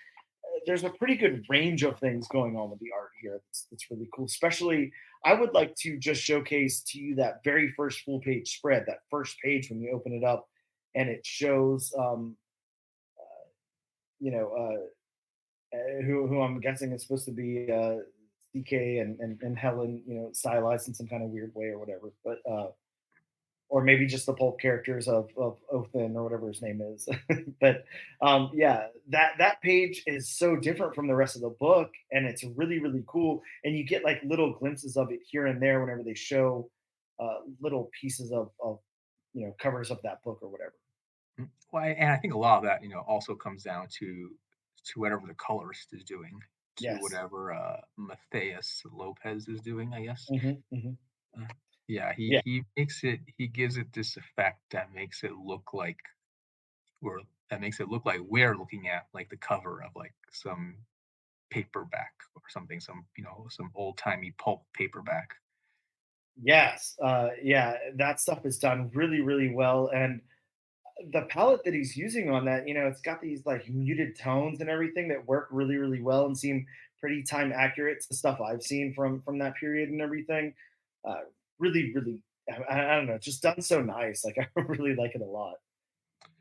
a pretty good range of things going on with the art here. That's really cool. Especially, I would like to just showcase to you that very first full page spread, that first page when you open it up, and it shows, you know, who I'm guessing is supposed to be CK and Helen, stylized in some kind of weird way or whatever. But or maybe just the pulp characters of Othin or whatever his name is. But yeah, that page is so different from the rest of the book, and it's really really cool. And you get like little glimpses of it here and there whenever they show little pieces of covers of that book or whatever. Well, and I think a lot of that, also comes down to whatever the colorist is doing, to Yes. whatever Matheus Lopes is doing, I guess. Hmm. Uh, yeah, Yeah. he gives it this effect that makes it look like we're we're looking at like the cover of like some paperback or something, some old timey pulp paperback. Yes. Yeah. That stuff is done really really well, and the palette that he's using on that, it's got these like muted tones and everything that work really, really well and seem pretty time accurate to stuff I've seen from that period and everything. Uh, really, really, I don't know, just done so nice. Like I really like it a lot.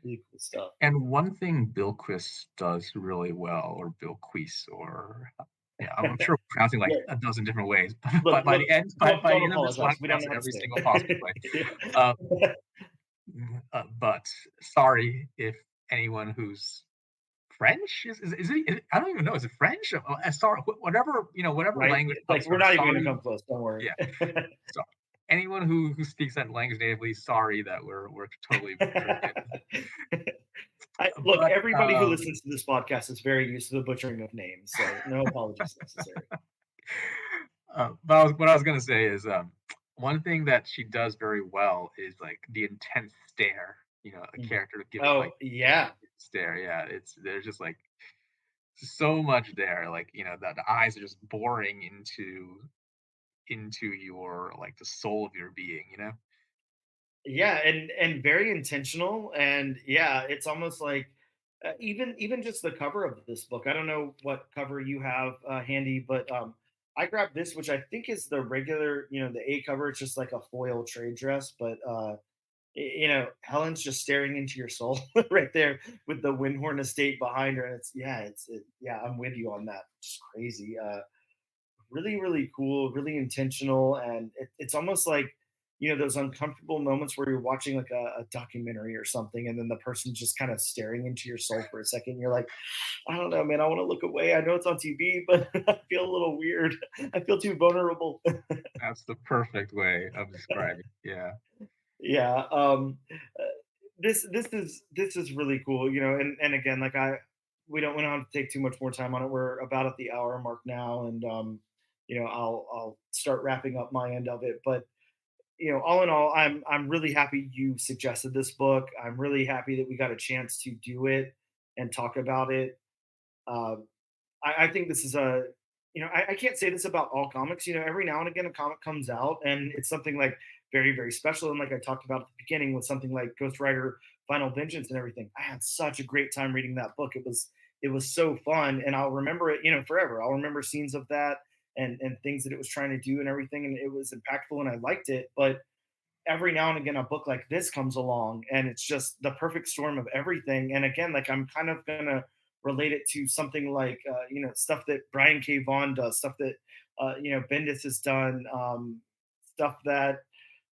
Really cool stuff. And one thing Bilquis does really well, or Bilquis, or yeah, I'm sure we're pronouncing like Yeah, a dozen different ways, but look, by look, the end, by don't the end of this one, I apologize. We don't pronounce know it how to every say single possible way. it. Uh, but sorry if anyone who's French is it? I don't even know. Is it French? Sorry, whatever whatever Right? language comes Like we're first. not even gonna Sorry, come close. Don't worry. yeah. So anyone who speaks that language natively, sorry that we're totally butchering it. Look, But everybody who listens to this podcast is very used to the butchering of names, so no apologies necessary. but what I was gonna say is, one thing that she does very well is like the intense stare. A Mhm. character giving like Oh yeah, stare. Yeah, it's there's just like so much there. Like that the eyes are just boring into your like the soul of your being. yeah, and very intentional, and yeah, it's almost like even just the cover of this book. I don't know what cover you have handy, but I grabbed this, which I think is the regular, the A cover. It's just like a foil trade dress, but Helen's just staring into your soul right there with the Wyndhorn estate behind her. And yeah, I'm with you on that. It's crazy. Really, really cool, really intentional. And it's almost like, those uncomfortable moments where you're watching like a documentary or something, and then the person's just kind of staring into your soul for a second. You're like, I don't know, man, I want to look away. I know it's on TV, but I feel a little weird. I feel too vulnerable. That's the perfect way of describing. Yeah. Yeah. This is really cool, and again, like we don't have to take too much more time on it. We're about at the hour mark now, and I'll start wrapping up my end of it. But all in all, I'm really happy you suggested this book. I'm really happy that we got a chance to do it and talk about it. um, I think this is I can't say this about all comics. Every now and again a comic comes out and it's something like very, very special. And like I talked about at the beginning with something like Ghost Rider Final Vengeance and everything, I had such a great time reading that book. It was so fun. And I'll remember it, forever. I'll remember scenes of that and things that it was trying to do and everything. And it was impactful and I liked it. But every now and again a book like this comes along and it's just the perfect storm of everything. And again, like I'm kind of gonna relate it to something like stuff that Brian K. Vaughan does, stuff that Bendis has done, stuff that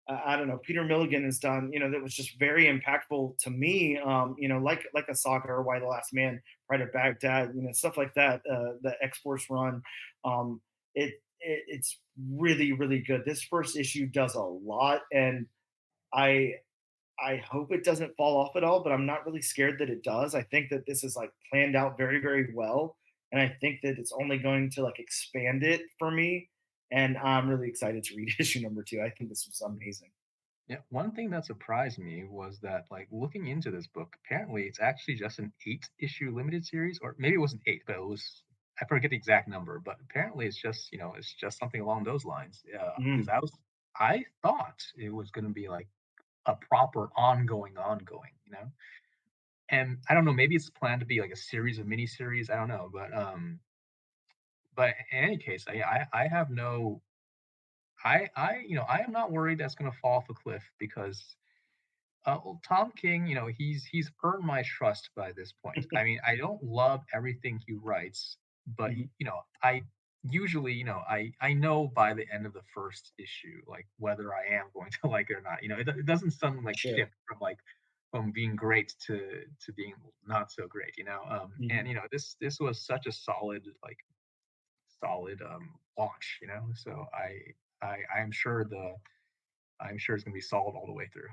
I don't know, Peter Milligan has done, that was just very impactful to me, like a Saga or Why the Last Man, Pride of Baghdad, stuff like that, the X Force run. It's really, really good. This first issue does a lot, and I I hope it doesn't fall off at all, but I'm not really scared that it does. I think that this is like planned out very, very well. And I think that it's only going to like expand it for me. And I'm really excited to read issue number 2. I think this was amazing. Yeah, one thing that surprised me was that, like, looking into this book, apparently it's actually just an 8-issue limited series, or maybe it wasn't 8, but it was, I forget the exact number, but apparently it's just, it's just something along those lines. Because Mhm. I thought it was going to be like a proper ongoing, And I don't know, maybe it's planned to be like a series of miniseries. I don't know, but in any case, I have no, I am not worried that's going to fall off a cliff because well, Tom King, he's earned my trust by this point. I mean, I don't love everything he writes, but Mhm. I usually, I know by the end of the first issue, like whether I am going to like it or not. It doesn't suddenly like Sure. shift from being great to being not so great. And Mhm. this was such a solid launch. So I'm sure I'm sure it's gonna be solid all the way through.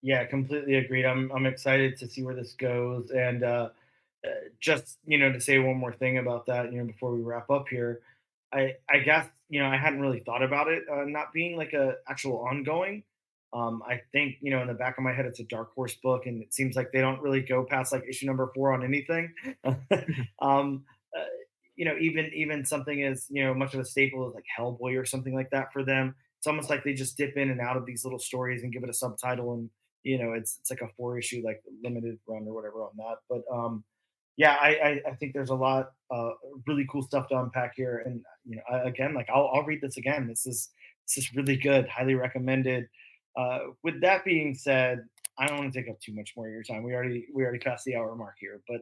Yeah, completely agreed. I'm excited to see where this goes. And just to say one more thing about that, before we wrap up here, I guess I hadn't really thought about it not being like a actual ongoing. I think in the back of my head it's a Dark Horse book, and it seems like they don't really go past like issue number 4 on anything. um, uh, even something as much of a staple as like Hellboy or something like that for them. It's almost like they just dip in and out of these little stories and give it a subtitle, and it's like a 4 issue like limited run or whatever on that. But yeah, I think there's a lot really cool stuff to unpack here, and again, like I'll read this again. This is really good, highly recommended. With that being said, I don't want to take up too much more of your time. We already passed the hour mark here, but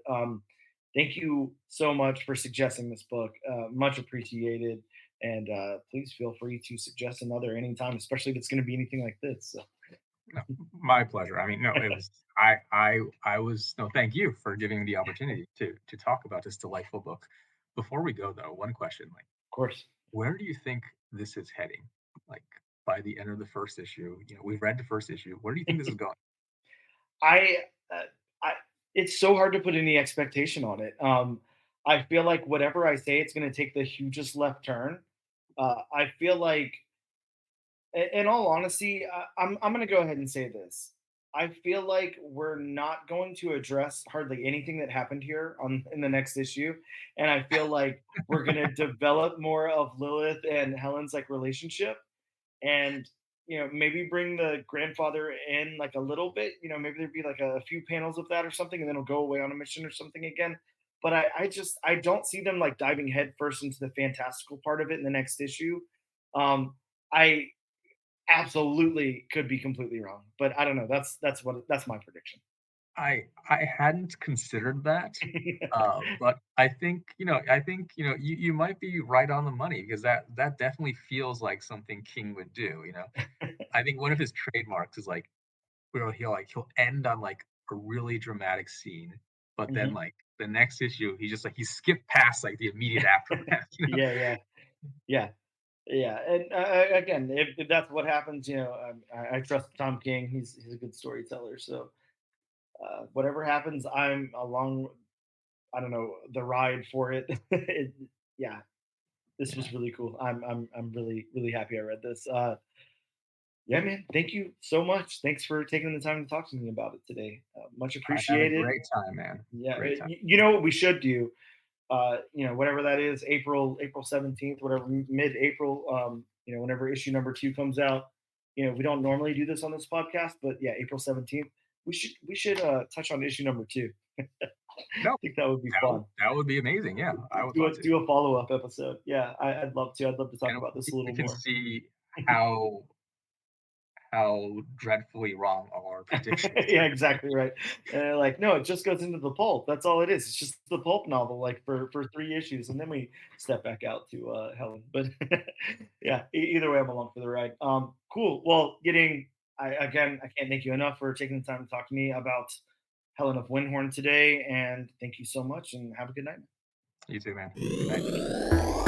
thank you so much for suggesting this book. Much appreciated, and please feel free to suggest another anytime, especially if it's going to be anything like this. So. No, my pleasure. I mean, no, it was I was no, thank you for giving me the opportunity to talk about this delightful book. Before we go though, one question, like Of course. where do you think this is heading? Like by the end of the first issue, we've read the first issue. Where do you think this is going? I, uh, I it's so hard to put any expectation on it. I feel like whatever I say, it's going to take the hugest left turn. I feel like, in all honesty, I'm going to go ahead and say this. I feel like we're not going to address hardly anything that happened here on in the next issue, and I feel like we're going to develop more of Lilith and Helen's like relationship, and maybe bring the grandfather in like a little bit. Maybe there'd be like a few panels of that or something, and then he'll go away on a mission or something again. But I don't see them like diving headfirst into the fantastical part of it in the next issue. I absolutely could be completely wrong, but I don't know. That's my prediction. I hadn't considered that. But I think you might be right on the money because that definitely feels like something King would do. I think one of his trademarks is like where he'll end on like a really dramatic scene, but then Mhm. like the next issue, he skipped past like the immediate aftermath. Yeah, yeah, yeah. Yeah, and again, if that's what happens, I trust Tom King. He's a good storyteller. So whatever happens, I'm along. I don't know the ride for it. Yeah, this Yeah, was really cool. I'm really really happy I read this. Yeah, man. Thank you so much. Thanks for taking the time to talk to me about it today. Much I had a appreciated. great time, man. Yeah, Great time. you know what we should do? Whatever that is, April 17th, whatever mid April, whenever issue number 2 comes out. We don't normally do this on this podcast, but yeah, April 17th, we should touch on issue number 2. I No, think that would be that would fun. that would be amazing. Yeah, I would Do love a to. do a follow up episode. Yeah, I'd love to. I'd love to talk And about this a we little can more. see how how dreadfully wrong all our predictions Yeah, turned out. exactly right. Like, no, it just goes into the pulp. That's all it is. It's just the pulp novel, like for 3 issues, and then we step back out to Helen. But yeah, either way, I'm along for the ride. Cool. Well, I can't thank you enough for taking the time to talk to me about Helen of Wyndhorn today, and thank you so much, and have a good night. You too, man. Good night.